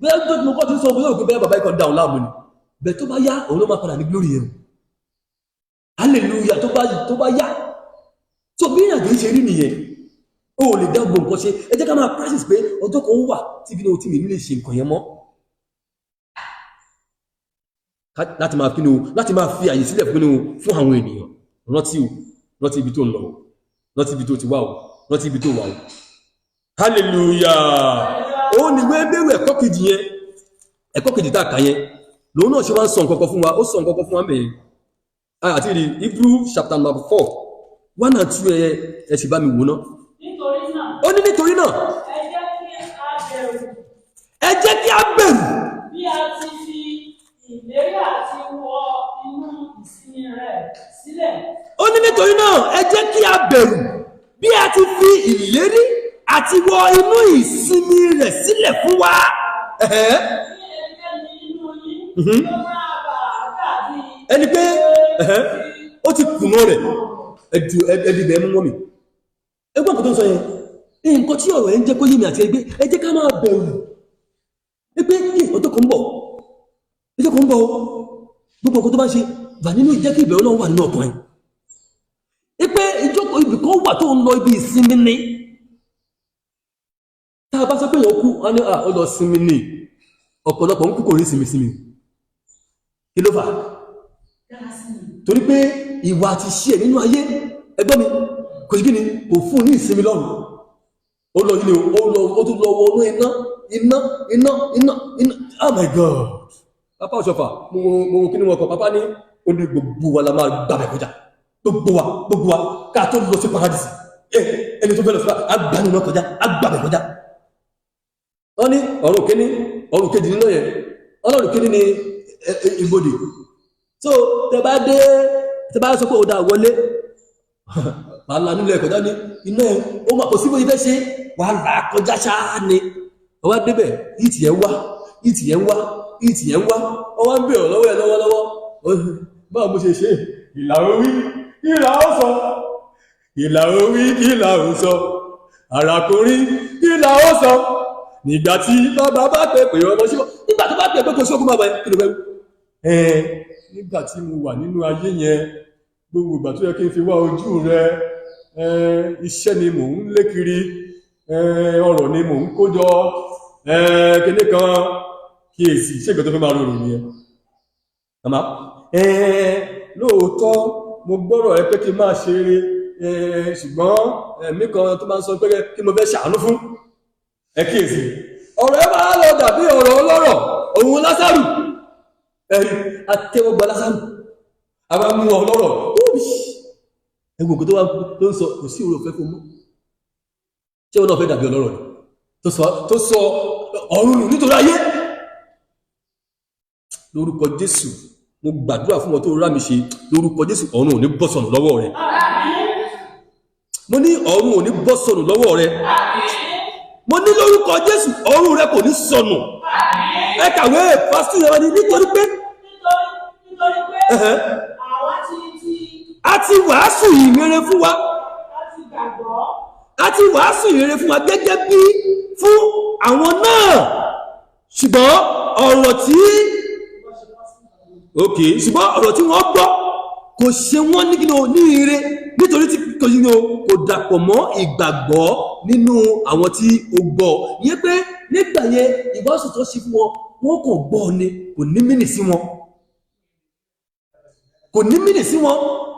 bẹ́ẹ̀ tó ti mo kọ́ ti sọ bóyá òkú bẹ́ẹ̀ bàbá ikọ̀ dáhùn láàmú ni bẹ́ẹ̀ tó bá yá òun ló máa padà ní glory yẹn hallelujah tó bá yá tó bí ìrìnàjò yìí ṣe rí nìyẹn o ò lè dá gbogbo nǹkan ṣe ẹ jẹ́ ká máa practice pé ọjọ́ kan wà tí bí tí mi nílé ṣe nǹkan yẹn mọ́ láti máa kí ni o láti máa fi àyè sílẹ̀ fún àwọn ènìyàn rántí ibi tó ń lọ rántí ibi tó ti wá o rántí ibi tó wà o hallelujah ó ní wẹ́ẹ́bẹ̀rẹ̀ ẹ̀kọ́ kejì tá a kà yẹn lòun náà ṣe wá ń sọ nǹkan kan fún wa ó sọ nǹkan kan fún wa mẹ́rin àti rí Hebrew chapter number 4 1 and 2 ẹ sì bá mi wò náà ó ní nítorí náà ẹ jẹ́ kí a bẹ̀rù bí a ti fi ìlérí àti wọ inú ìsinmi rẹ̀ sílẹ̀. Ó ní nítorí náà ẹ jẹ́ kí a bẹ̀rù bí a ti fi ìlérí àti wọ inú ìsinmi rẹ̀ sílẹ̀ fún wa. Ẹni pé ó ti kùnà rẹ̀ ẹdìbẹ̀ mú mọ́ mi. Ẹgbọ́n kò tó ń sọ yẹn, nǹkan tí ọ̀rọ̀ ẹ̀ ń jẹ́ kó yé mi àti ẹgbẹ́, ẹ jẹ́ ká máa bẹ̀rù pé ọjọ́ kan ń bọ̀, ọjọ́ kan ń bọ̀ gbogbo nǹkan tó bá ń ṣe bà nínú ìjẹ́ kí ìbẹ̀rù náà wà nínú ọkàn ẹ̀ pé ìjókòó ibì kan wà tó ń lọ ibi ìsinmi ni. Tá a bá sọ pé èèyàn kú wọn ní ó lọ sinmi ni, ọ̀pọ̀lọpọ̀ ń kú kò rí sinmi. Kí ló fà? Torí pé ìwà àti ṣe nínú ayé ẹgbọ́n mi kò sí kí ni kò fún ní ìsinmi lọ́rùn. Ó lọ ilé ó tún lọ wọnú iná. Oh my God! Pápá Ọ̀ṣọ́fà mo kí ni wọn kọ pápá ní ó ní gbogbo wa la máa gbàbẹ̀ kọjá, gbogbo wa ká tó lọ sí paradise. Ẹni tó fẹ́ lọ sí agbani náà kọjá, agbàbẹ̀ kọjá. Wọ́n ní ọ̀run kíní ọ̀run kejì nínú yẹn, ọlọ́run kíní ni ibodè. So tẹ bá sọ pé ó dá wọlé wàhálà nílẹ̀ kọjá ní iná ẹ̀ ó máa kò sí bóyí fẹ́ ṣe wàhálà kọjá ṣáá ni ọwá débẹ̀ ìtì ẹ̀ ń wá ọwá ń bèèrè lọ́wọ́ ẹ̀ lọ́wọ́lọ́wọ́ báwo mo ṣe ìlà orí ìlà ó sọ ìlà orí ìlà ó sọ àràkùnrin ìlà ó sọ nígbà tí bàbá bá pè pé ọmọ ṣíwọ́ nígbà tó bá pè pé kò sí ogun bàbá ẹ̀ kí ló fẹ́ nígbà tí mo wà nínú ayé yẹn gbogbo ìgbà tó yẹ kí n fi wá ojú rẹ iṣẹ́ ni mò ń lé kiri ọ̀rọ̀ ni mò ń kójọ kíní kan kíyèsí ṣé ìgbà tó fẹ́ máa rọrùn nìyẹn. Àmá lóòótọ́ mo gbọ́rọ̀ ẹ pé kí n máa ṣe eré ṣùgbọ́n ẹ̀mí kan tó máa ń sọ pé kí mo fẹ́ ṣàánú fún ẹ kíyèsí ọ̀rọ̀ ẹ máa lọ dàbí ọ̀rọ̀ ọlọ́rọ̀ òun Lásárù ẹ̀rí atẹ́wọ́gbà Lásárù àwọn mú ọlọ́rọ̀ ẹgbùn kò tó ń sọ kò sí orí òfẹ́ fún mọ́. Ṣé wọ́n náà fẹ́ dàbí ọlọ́rọ̀ rẹ̀ tó sọ ọ̀run nù nítorí ayé? Lórúkọ Jésù mo gbàdúrà fún wọn tó rá mi ṣe, lórúkọ Jésù ọ̀run ò ní bọ́ sọnù lọ́wọ́ rẹ̀. Mo ní ọ̀run ò ní bọ́ sọnù lọ́wọ́ rẹ̀. Mo ní lórúkọ Jésù ọ̀run rẹ̀ kò ní sọnù. Ẹ kàwé pásítọ̀ yẹn wá ní nítorí pé a ti wàásù ìrere fún wa. A ti wàásù ìrere fún wa gẹ́gẹ́ bí fún àwọn náà. Ṣùgbọ́n ọ̀rọ̀ tí wọ́n gbọ́ kò ṣe wọ́n ní ire nítorí tí kò dàpọ̀ mọ́ ìgbàgbọ́ nínú àwọn tí ó gbọ́. Ìyẹn pé nígbà yẹn ìwàásù tó ṣe fún wọn, wọ́n kàn gbọ́ ni kò ní mínì sí wọn.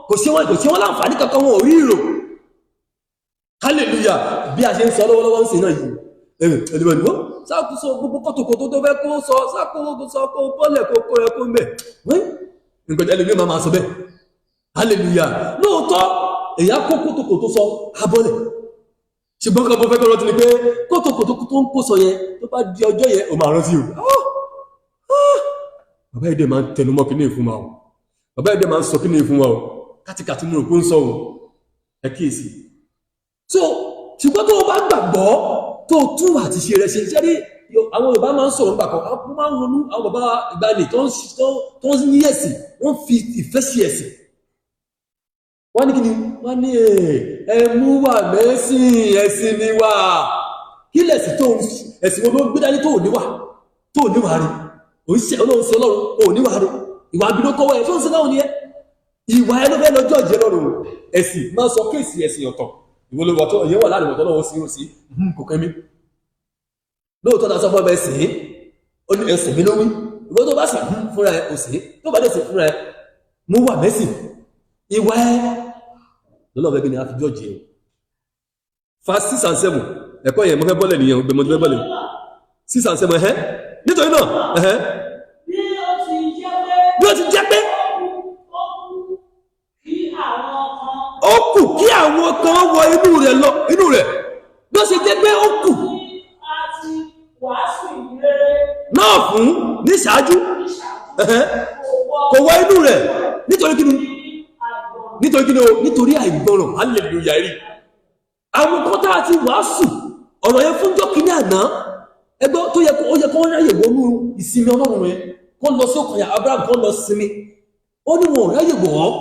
Kò ṣe wọ́n láǹfààní kankan, wọn ò rí ìrò. Hallelujah! Bí a ṣe ń sọ lọ́wọ́lọ́wọ́ ń sìn náà yìí ẹ̀lẹ́wọ̀n ìwọ́ sáàkùsọ gbogbo kọ́tòkòtò tó fẹ́ kó sọ sáàkùsọ kó bọ́lẹ̀ kó kó ẹkún mẹ́ nǹkan jẹ́ lè máa sọ bẹ́ẹ̀. Hallelujah! Lóòótọ́ èyà kó kọ́tòkòtò sọ abọ́lẹ̀, ṣùgbọ́n kan bọ́ fẹ́ kọ́rọ́ ti ní pé kọ́tòkòtò tó ń kó sọ yẹn tó bá di ọjọ́ yẹn ò máa rántí o. Bàbá ẹ̀dẹ̀ máa ń tẹnumọ́ kíní ìfún wa o, bàbá ẹ̀dẹ̀ máa ń sọ kíní ìfún wa o, kátìkàtì mú òkú ń sọ o, ẹ kíyèsí. So ṣùgbọ́n tó o bá gbàgbọ́ tó tún àti ṣe rẹ̀ ṣe rí àwọn Yorùbá máa ń sọ̀rọ̀ nígbà kan, wọ́n máa ń ronú àwọn bàbá ìgbàanì tó ń ní ẹ̀sìn, wọ́n fi ìfẹ́ sí ẹ̀sìn. Wọ́n ní kí ni wọ́n ní ẹmú wà mẹ́sìn ẹ̀sìn ni wà kí lẹ̀sìn tó ẹ̀sìn wọn ló gbé dání tó níwà rí òṣìṣẹ́ Ọlọ́run sí Ọlọ́run ò níwà rí ìwà àbínú kọ́wọ́ ẹ̀ tó ń sin náà ní ẹ ìwà ẹ ló fẹ́ lọ́jọ́ ìjẹ́ lọ́rùn ẹ̀sìn máa sọ kéèsì ẹ̀sìn ọ̀tọ̀ ìwọlọ́wọ́ tó ìyẹn wà láàrin ọ̀tọ̀ náà ó sí kò kẹ́mí lóòótọ́ ta sọ fún ẹbẹ̀ sìn ó ní ẹsìn mi ló wí ìwọ́n tó bá sì fúnra ẹ ò sí tó bá dẹ̀ sí fúnra ẹ mú wà mẹ́sìn ìwà ẹ lọ́lọ́fẹ́ bí ni a fi jọ́jì ẹ̀. Verse 6 and 7 ẹ̀kọ́ yẹn mo fẹ́ bọ́lẹ̀ nìyẹn gbẹmọ tó fẹ́ bọ́lẹ̀ 6 and 7 nítorí náà bí ó ti jẹ́ pé ó kù kí àwọn kan wọ inú rẹ̀ bí ó ṣe jẹ́ pé ó kù náà fún ní ṣáájú kò wọ inú rẹ̀ nítorí kí ni nítorí àìgbọràn. Hallelujah! rí àwọn kan tá a ti wàásù ọ̀rọ̀ yẹn fúnjọ́ kìíní àná ẹgbẹ́ tó yẹ kó ráyè wọnú ìsinmi Ọlọ́run yẹn kó lọ sí ọkàn Abraham kó lọ sinmi ó ní wọn ò ráyè wọ̀ ọ́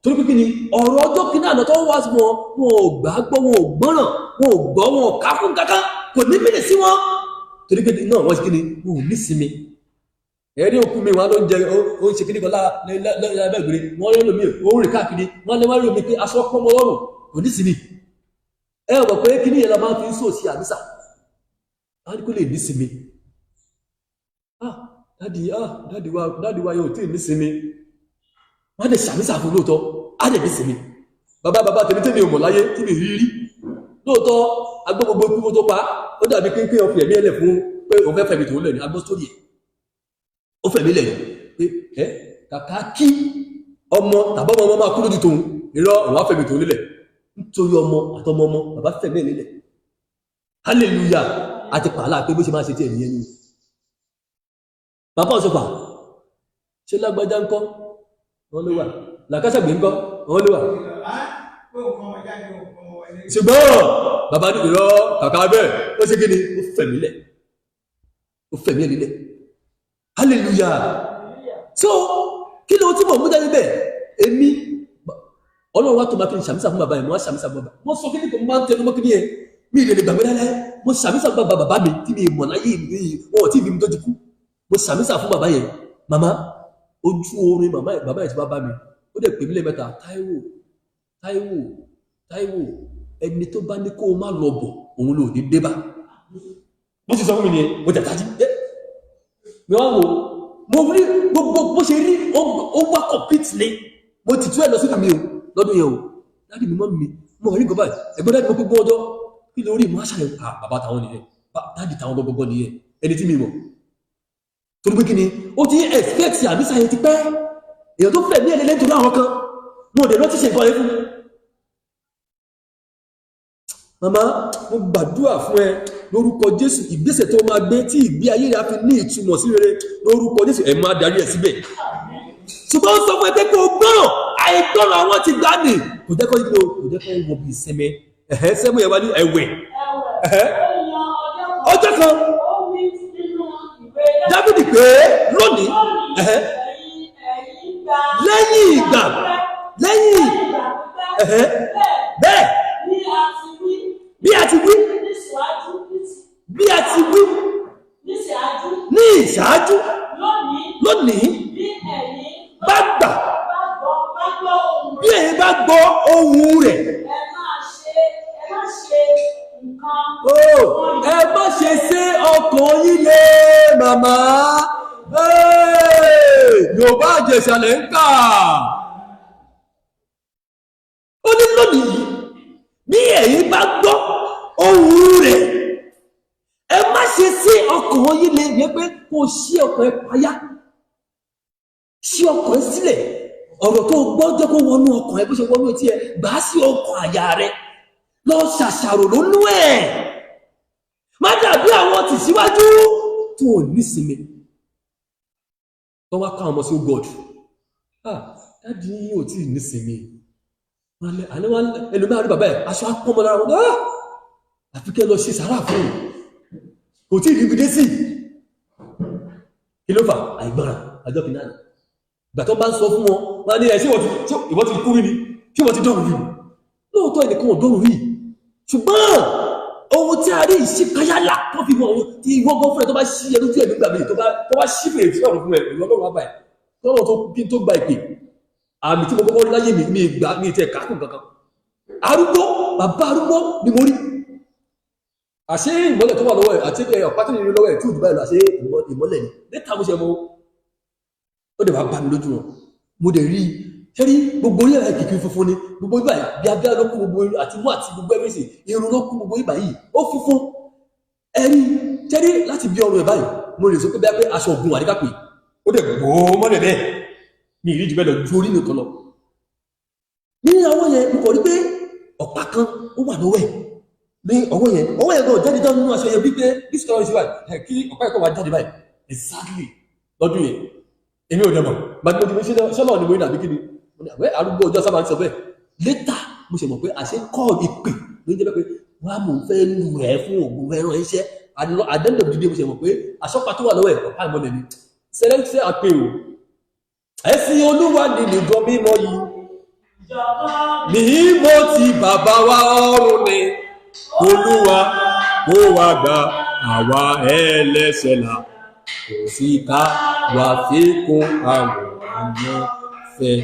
torí pé kí ni ọ̀rọ̀ ọjọ́ kìíní àná tó wá sí wọn ò gbàgbọ́ wọn ò gbọ́ràn wọn ò gbọ́ wọn ò ká fún kankan kò ní mìíràn sí wọn torí pé náà wọ́n ṣe kí ni wọn ò ní sinmi ẹ̀rí òkú mi wọn ló ń jẹ ó ń ṣe kí ní kan lábẹ́gbèrè wọn lé lómi ó ń rìn káàkiri wọn lé wọn rí omi pé aṣọ pọ́nmọ lọ́rùn kò ní sinmi ẹ rọ̀ pé kí ní yẹn la máa fi ń sò sí àmísà á ní kó lè ní sinmi dáàdì wa yóò tí ì ní sinmi wọ́n á lè ṣàmísà fún lóòótọ́ á lè ní sinmi bàbá tèmi ò mọ̀ láyé tí mi rí lóòótọ́ agbó gbogbo ikú tó pa ó dàbí pé ọ̀fẹ́ ẹ̀mí ẹlẹ̀ fún pé òun fẹ́ fẹ̀mí tó lẹ̀ ní agbó sórí ẹ̀ ó fẹ̀mí lẹ̀ pé kàkà kí ọmọ tàbọ́ ọmọ máa kú lójú tòun irọ́ òun á fẹ̀mí tó lélẹ̀ nítorí ọmọ àtọmọ ọmọ bàbá fẹ̀mí lélẹ̀ hallelujah àti pàálà pé bó ṣe máa ṣe tí ẹ̀nìyẹn ni bàbá ọ̀sọ̀pà ṣe lágbájá ńkọ́ wọ́n ló wà làkásàgbé ńkọ́ wọ́n ló wà ṣùgbọ́n bàbá ní ìrọ́ kàkà bẹ́ẹ̀ ó ṣe kí ni ó fẹ̀mí lílẹ̀ hallelujah so kí ló tí mọ̀ mú jáde bẹ́ẹ̀ èmi Ọlọ́run wá tó máa fi ṣàmísà fún bàbá yẹn mo wá ṣàmísà fún bàbá mo sọ kí ni kò máa ń tẹnu mọ́ kí ni yẹn mi ìrìn lè gbàgbé lálẹ́ mo ṣàmísà fún bàbá mi tí mi mọ̀ láyé wọn ò tí ì bí mi tó ti kú mo ṣàmísà fún bàbá yẹn màmá ojú orin bàbá yẹn ti bá mi ó dẹ̀ pè mí lẹ́ẹ̀mẹ́ta Táíwò ẹni tó bá ní kó o má lọ bọ̀ òun ló ní dé bá bó ti sọ fún mi nìyẹn mo tẹ̀ tají mi wá wò mo rí gbogbo bó ṣe rí ó wá completely mo ti tú ẹ̀ lọ sínú mi o lọ́dún yẹn o dáàdì mi mọ́ mi mo rí nǹkan báyìí ẹ̀gbọ́n dáàdì mo gbogbo ọjọ́ kí ló rí mo wá ṣàyẹ̀wò bàbá táwọn nìyẹn dáàdì táwọn gbogbo nìyẹn ẹni tí mi mọ̀ torí pé kí ni ó ti expect àmísà yẹn ti pẹ́ èèyàn tó fẹ́ ní ẹlẹ́lẹ́ nítorí àwọn kan mo dẹ̀ lọ́tí ṣe nǹkan yẹn fún mi màmá mo gbàdúrà fún ẹ lórúkọ Jésù ìgbésẹ̀ tó máa gbé tí ìgbé ayé rẹ̀ á fi ní ìtumọ̀ sí rere lórúkọ Jésù ẹ máa darí ẹ síbẹ̀ ṣùgbọ́n ó sọ fún ẹ pé kó o gbọ́ràn àìgbọ́ràn àwọn ti gbá nì kò jẹ́ kó wọ bí ìsẹ́mẹ́ sẹ́mu yẹn wá ní ẹ̀wẹ̀ ọjọ́ kan Dáfídì pé lónìí lẹ́yìn ìgbà bẹ́ẹ̀ bí a ti wí ní ìṣáájú lónìí bá gbà bí ẹ̀yin bá gbọ́ ohùn rẹ̀ ẹ má ṣe sé ọkàn yín lé màmá Yorùbá àjẹsàlẹ̀ ń kà ó ní lónìí bí ẹ̀yin bá gbọ́ ohùn rẹ̀ ẹ má ṣe sí ọkàn yín lè yẹ pé kò ṣí ọkàn ẹ payá ṣí ọkàn ẹ sílẹ̀ ọ̀rọ̀ tó gbọ́ jẹ́ kó wọnú ọkàn ẹ bó ṣe wọnú etí ẹ gbà á sí ọkàn àyà rẹ lọ ṣàṣàrò lónú ẹ má dàbí àwọn tì síwájú tí wọn ò nísinmi wọn wá ká ọmọ sí God dáàdi yín ò tí ì nísinmi ẹlòmí àrí bàbá ẹ̀ aṣọ apọ́mọ lára wọn àfikẹ́ lọ ṣe sàárà fún kò tí ìrìbí dé sí kí ló fà àìgbọ́ra àjọ fìnáàlì ìgbà tó bá ń sọ fún wọn wọ́n ní ẹ̀ṣẹ́ ìwọ́n ti kú rí ni tí wọ́n ti dọ́rùn rí lóòótọ́ ẹnìkan ò dọ́rùn rí ṣùgbọ́n ohun tí a rí ìṣípayálà tó fi mọ̀ ohun tí ìwọ́n gbọ́ fún ẹ tó bá ṣí ẹnu tí ẹ̀mí gbà mí tó bá ṣí fèrè sí ọ̀rọ̀ fún ẹ ìwọ́n lọ́rùn àbáyé tọ́rọ̀ tó gba ìpè àmì tí mo kọ́kọ́ láyé mi ìgbà ní ìtẹ̀ káàkùn kankan arúgbó bàbá arúgbó ni mo rí àṣé ìmọ́lẹ̀ tó wà lọ́wọ́ ẹ̀ àti ọ̀pá tó ní lọ́wọ́ ẹ̀ tí òjò báyìí lọ àṣé ìmọ́lẹ̀ ni lẹ́tà mo ṣe mọ́ ó dẹ̀ wá bá mi lójú wọn mo dẹ̀ rí ṣẹ́rí gbogbo orí ẹ̀ kìkì funfun ni gbogbo ibà yìí bí abẹ́ ló kú gbogbo àti mú àti gbogbo ẹ̀mí sí irun ló kú gbogbo ibà yìí ó funfun ẹ̀rí ṣẹ́rí láti bí ọrùn ẹ̀ báyìí mo lè sọ pé bẹ́ẹ̀ pé aṣọ ògùn àdíkàpè ó dẹ̀ gbòó mọ́lẹ̀ bẹ́ẹ̀ ní ìrí jù bẹ́ẹ̀ lọ ju orí nìkan lọ nínú àwọn yẹn mo kọ̀ rí pé ọ̀pá kan ó wà lọ́wọ́ ẹ̀ ní ọwọ́ yẹn gan jáde dán nínú aṣọ yẹn bí pé this story is right kí ọ̀pá ẹ̀kọ́ wà jáde báyìí exactly lọ́dún yẹn èmi ò dẹ̀ mọ̀ gbàgbọ́ ti fi ṣọ́nà ni mo ní àbí kí ni mo ní àwẹ́ arúgbó ọjọ́ sábà ń sọ bẹ́ẹ̀ later mo ṣe mọ̀ pé àṣẹ kọ́ ìpè ló ń jẹ́ pé wọ́n á mọ̀ fẹ́ lù ẹ́ fún ògùn fẹ́ràn iṣẹ́ àdẹ́ndọ̀ dídé mo ṣe mọ̀ pé aṣọ́pá tó wà lọ́wọ́ ẹ̀ ọ̀pá ìmọ̀lẹ̀ ni sẹ́lẹ̀tì àpè o ẹ̀sìn olúwa ni nìjọ mímọ́ yìí ní mo ti bàbá wa ọ̀run ni olúwa kó wa gba àwa ẹlẹ́ṣẹ̀ là kò sí ká wà fíkún àwọn àyànfẹ́.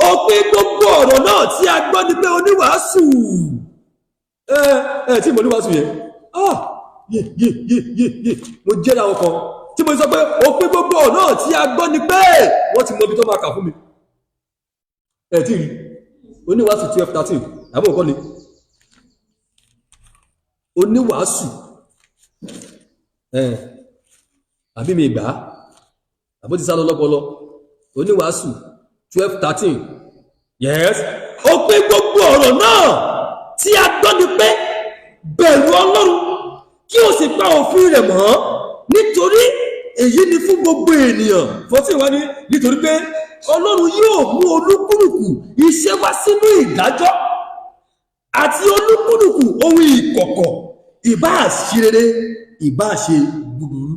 Ó pé gbogbo ọ̀rọ̀ náà tí a gbọ́ ni pé oníwàásù tí mo oníwàásù yẹn mo jẹ́ láwọn kan tí mo sọ pé ó pé gbogbo ọ̀rọ̀ náà tí a gbọ́ ni pé wọ́n ti mọ ibi tó máa kà fún mi. Tí rí oníwàásù 12:13 àbọ̀ kọ́ ni oníwàásù àbí mi gbà àbó ti sá lọ lọ́pọlọ oníwàásù 12:13 yes ó pé gbogbo ọ̀rọ̀ náà tí a gbọ́ ni pé bẹ̀rù Ọlọ́run kí o sì pa òfin rẹ̀ mọ́ nítorí èyí ni fún gbogbo ènìyàn 14 wá ní nítorí pé Ọlọ́run yóò mú olúkúlùkù iṣẹ́ wá sínú ìdájọ́ àti olúkúlùkù ohun ìkọ̀kọ̀ ìbáà ṣe rere ìbáà ṣe búburú.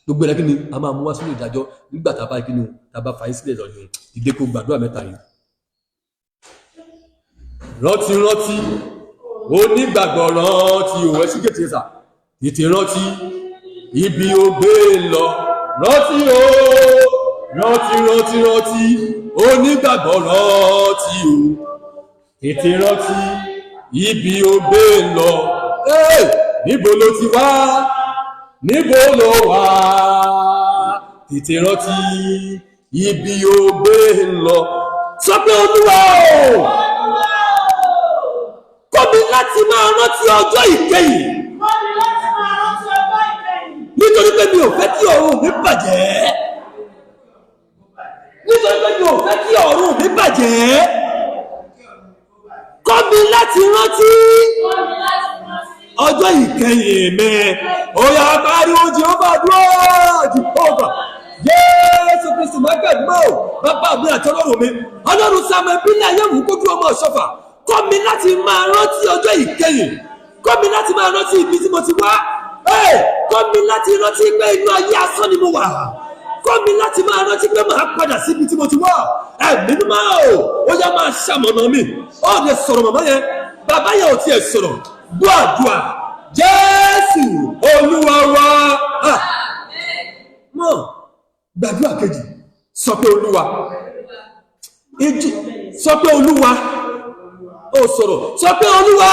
Gbogbo ẹ̀rẹ́ kí ni a máa mú wá sínú ìdájọ́ nígbà tàbá kí ni tàbá fàyí sílẹ̀ lọ́yìn ìdẹ́kò gbàdúrà mẹ́ta yìí. Rántí rántí onígbàgbọ́ rántí òwe sí gètè sà tètè rántí ibi ó gbé lọ rántí o rántí rántí rántí onígbàgbọ́ rántí o tètè rántí ibi ó gbé lọ níbo ló ti wá níbo ló wà tètè rántí ibi ó gbé lọ. Sọ pé Olúwa o kọ́ mi láti máa rántí ọjọ́ ìkẹyìn nítorí pé mi ò fẹ́ kí ọ̀run mi bàjẹ́ nítorí pé mi ò fẹ́ kí ọ̀run mi bàjẹ́ kọ́ mi láti rántí ọjọ́ ìkẹyìn mi ó yá pariwo Jèhófà dúró Jèhófà Jésù Kristi máa gbẹ̀dúmọ́ bàbá mi àti Ọlọ́run mi Ọlọ́run Samuel bílẹ̀ ayé wù kójú ọmọ Ọ̀ṣọ́fà kọ́ mi láti máa rántí ọjọ́ ìkẹyìn kọ́ mi láti máa rántí ibi tí mo ti wá kọ́ mi láti rántí pé inú ayé asán ni mo wà kọ́ mi láti máa rántí pé màá padà síbi tí mo ti wá ẹ̀mí ni máa ó yá máa ṣamọ̀nà mi ó lè sọ̀rọ̀ màmá yẹn bàbá yẹn ò tiẹ̀ sọ̀rọ̀ gbọ́ àdúrà Jésù Olúwa wa mọ̀ gbàdúrà kejì sọ pé Olúwa sọ pé Olúwa ó sọ̀rọ̀ sọ pé Olúwa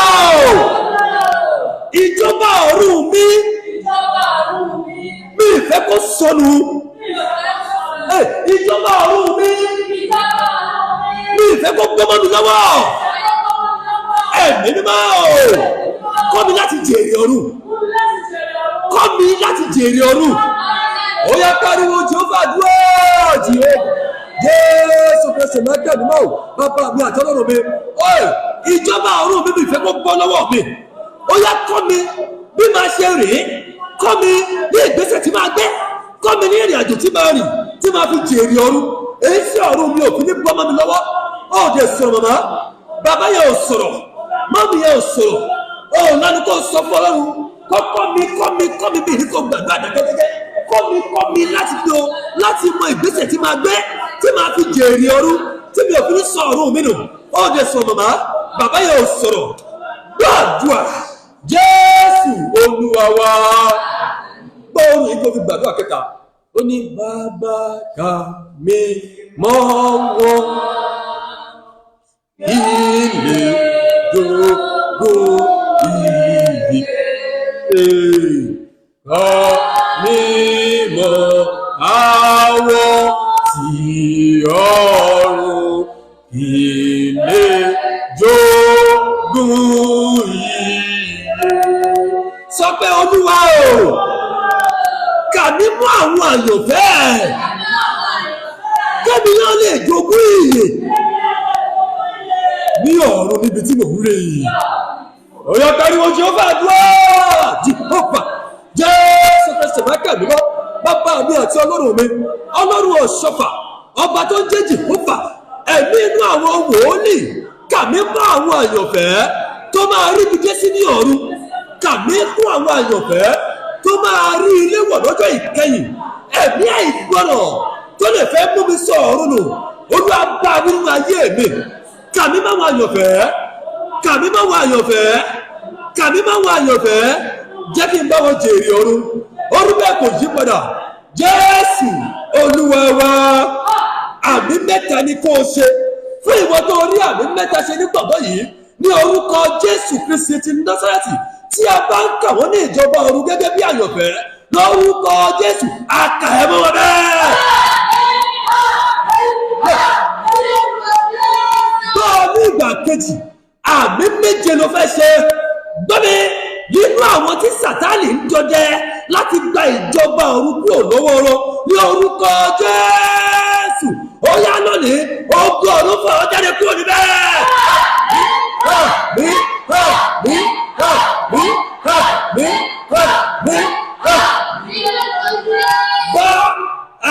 ìjọba ọ̀run mi mi ìfẹ́ kó sọnù ìjọba ọ̀run mi mi ìfẹ́ kó gbọ́mọ́ mi lọ́wọ́ ẹ̀mí mímọ́ kọ́ mi láti jèrè ọ̀run kọ́ mi láti jèrè ọ̀run ó yá pariwo Jèhófà dúró Jèhófà Jésù Kristi mẹ́tẹ̀ mímọ́ bàbá mi àti Ọlọ́run mi ìjọba ọ̀run mi mi ìfẹ́ kó gbọ́ lọ́wọ́ mi ó yá kọ́ mi bí máa ṣe rèé kọ́ mi ní ìgbésẹ̀ tí máa gbé kọ́ mi ní ìrìn àjò tí máa rìn tí máa fi jèrè ọ̀run èyí sí ọ̀run mi ò fi ní bọ́ mọ́ mi lọ́wọ́ ọ̀dẹ̀ sọ̀rọ̀ màmá bàbá yẹn ò sọ̀rọ̀ mọ́mí yẹn ò sọ̀rọ̀ lánàá tó sọ fún Ọlọ́run kọ́ mi bí ní kò gbàgbọ́ àdàgẹ́gẹ́ kọ́ mi láti mọ ìgbésẹ̀ tí máa gbé tí máa fi jèrè ọ̀run tí mi ò fi ní sọ ọ̀run mi nù ọ̀dẹ̀ sọ̀rọ̀ màmá bàbá yẹn ò sọ̀rọ̀ gbàdúrà Jésù Olúwa wa gbọ́ọ̀rùn yìí tó fi gbàdúrà kẹta ó ní bàbá ká mi mọ́ wọn ilé gbogbo ìyí ká mi mọ́ àwọn tí ọ̀run ilé jogún ìyè. Sọ pé Olúwa kà mí mọ́ àwọn àyànfẹ́ kẹ́mi náà lè jogún ìyè ní ọ̀run níbi tí mò ń rè yìí. Ó yá pariwo Jèhófà dúró Jèhófà Jésù Kristi mẹ́kẹ̀ mímọ́ bàbá mi àti Ọlọ́run mi Ọlọ́run Ọ̀ṣọ́fà ọba tó ń jẹ́ Jèhófà ẹ̀mí inú àwọn wòlíì kà mí mọ́ àwọn àyànfẹ́ tó máa rí ibi dé sí ní ọ̀run. Kàmí kún àwọn àyànfẹ́ tó máa rí ilé wọ̀ lọ́jọ́ ìkẹyìn. Ẹ̀mí àìgbọ́rọ̀ tó lè fẹ́ mú mi sọ ọ̀run nù. Olúwa bá mi nínú ayé mi. Kàmí máa wọ àyànfẹ́. Kàmí máa wọ àyànfẹ́. Kàmí máa wọ àyànfẹ́. Jẹ́ kí n bá wọn jèrè ọ̀run. Ọ̀run bẹ́ẹ̀ kò yí padà. Jésù Olúwa wa. Àmì mẹ́ta ni kó o ṣe fún ìwọ tó rí àmì mẹ́ta ṣe ní gbọ̀ngàn yìí ní orúkọ Jésù Kristi ti Násárẹ́tì. Tí a bá ń kà wọ́n ní ìjọba ọ̀run gẹ́gẹ́ bí àyànfẹ́ lórúkọ Jésù àkà ẹ̀ mọ́ wọn bẹ́ẹ̀. Bọ́ọ̀ ní ìgbà kejì àmì méje ló fẹ́ ṣe. Gbọ́mi nínú àwọn tí Sátánì ń dọdẹ láti gba ìjọba ọ̀run kúrò lọ́wọ́ wọn ní orúkọ Jésù. Ó yá lónìí ogun ọ̀run fún ọ jáde kúrò níbẹ̀.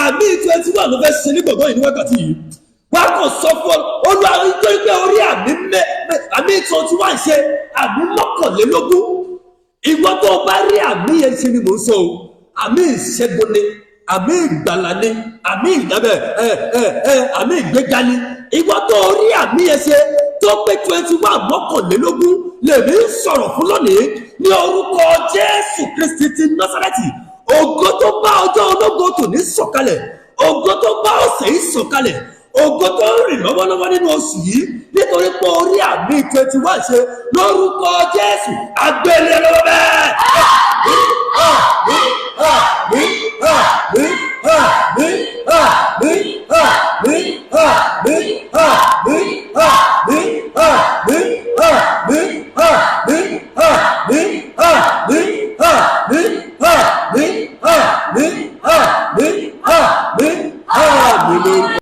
Àmì 21 ló fẹ́ ṣe ní gbọ̀ngàn yìí ní wákàtí yìí. Wọ́n kàn sọ fún Olúwa nítorí pé orí àmì 21 ṣe àmì 21. Ìwọ tó o bá rí àmì yẹn ṣe ni mò ń sọ o. Àmì ìṣẹ́gun ni, àmì ìgbàlà ni, àmì ìdábẹ̀ àmì ìgbéga ni. Ìwọ tó o rí àmì yẹn ṣe tó pé 21 lèmi ń sọ̀rọ̀ fún lónìí ní orúkọ Jésù Kristi ti Násárẹ́tì. Ògo tó bá ọjọ́ ológo tò ní sọ̀kalẹ̀, ògo tó bá ọ̀sẹ̀ yìí sọ̀kalẹ̀, ògo tó ń rìn lọ́wọ́lọ́wọ́ nínú oṣù yìí nítorí pé orí àmì 21 ṣe lórúkọ Jésù agbélé lọ́wọ́ bẹ́ẹ̀.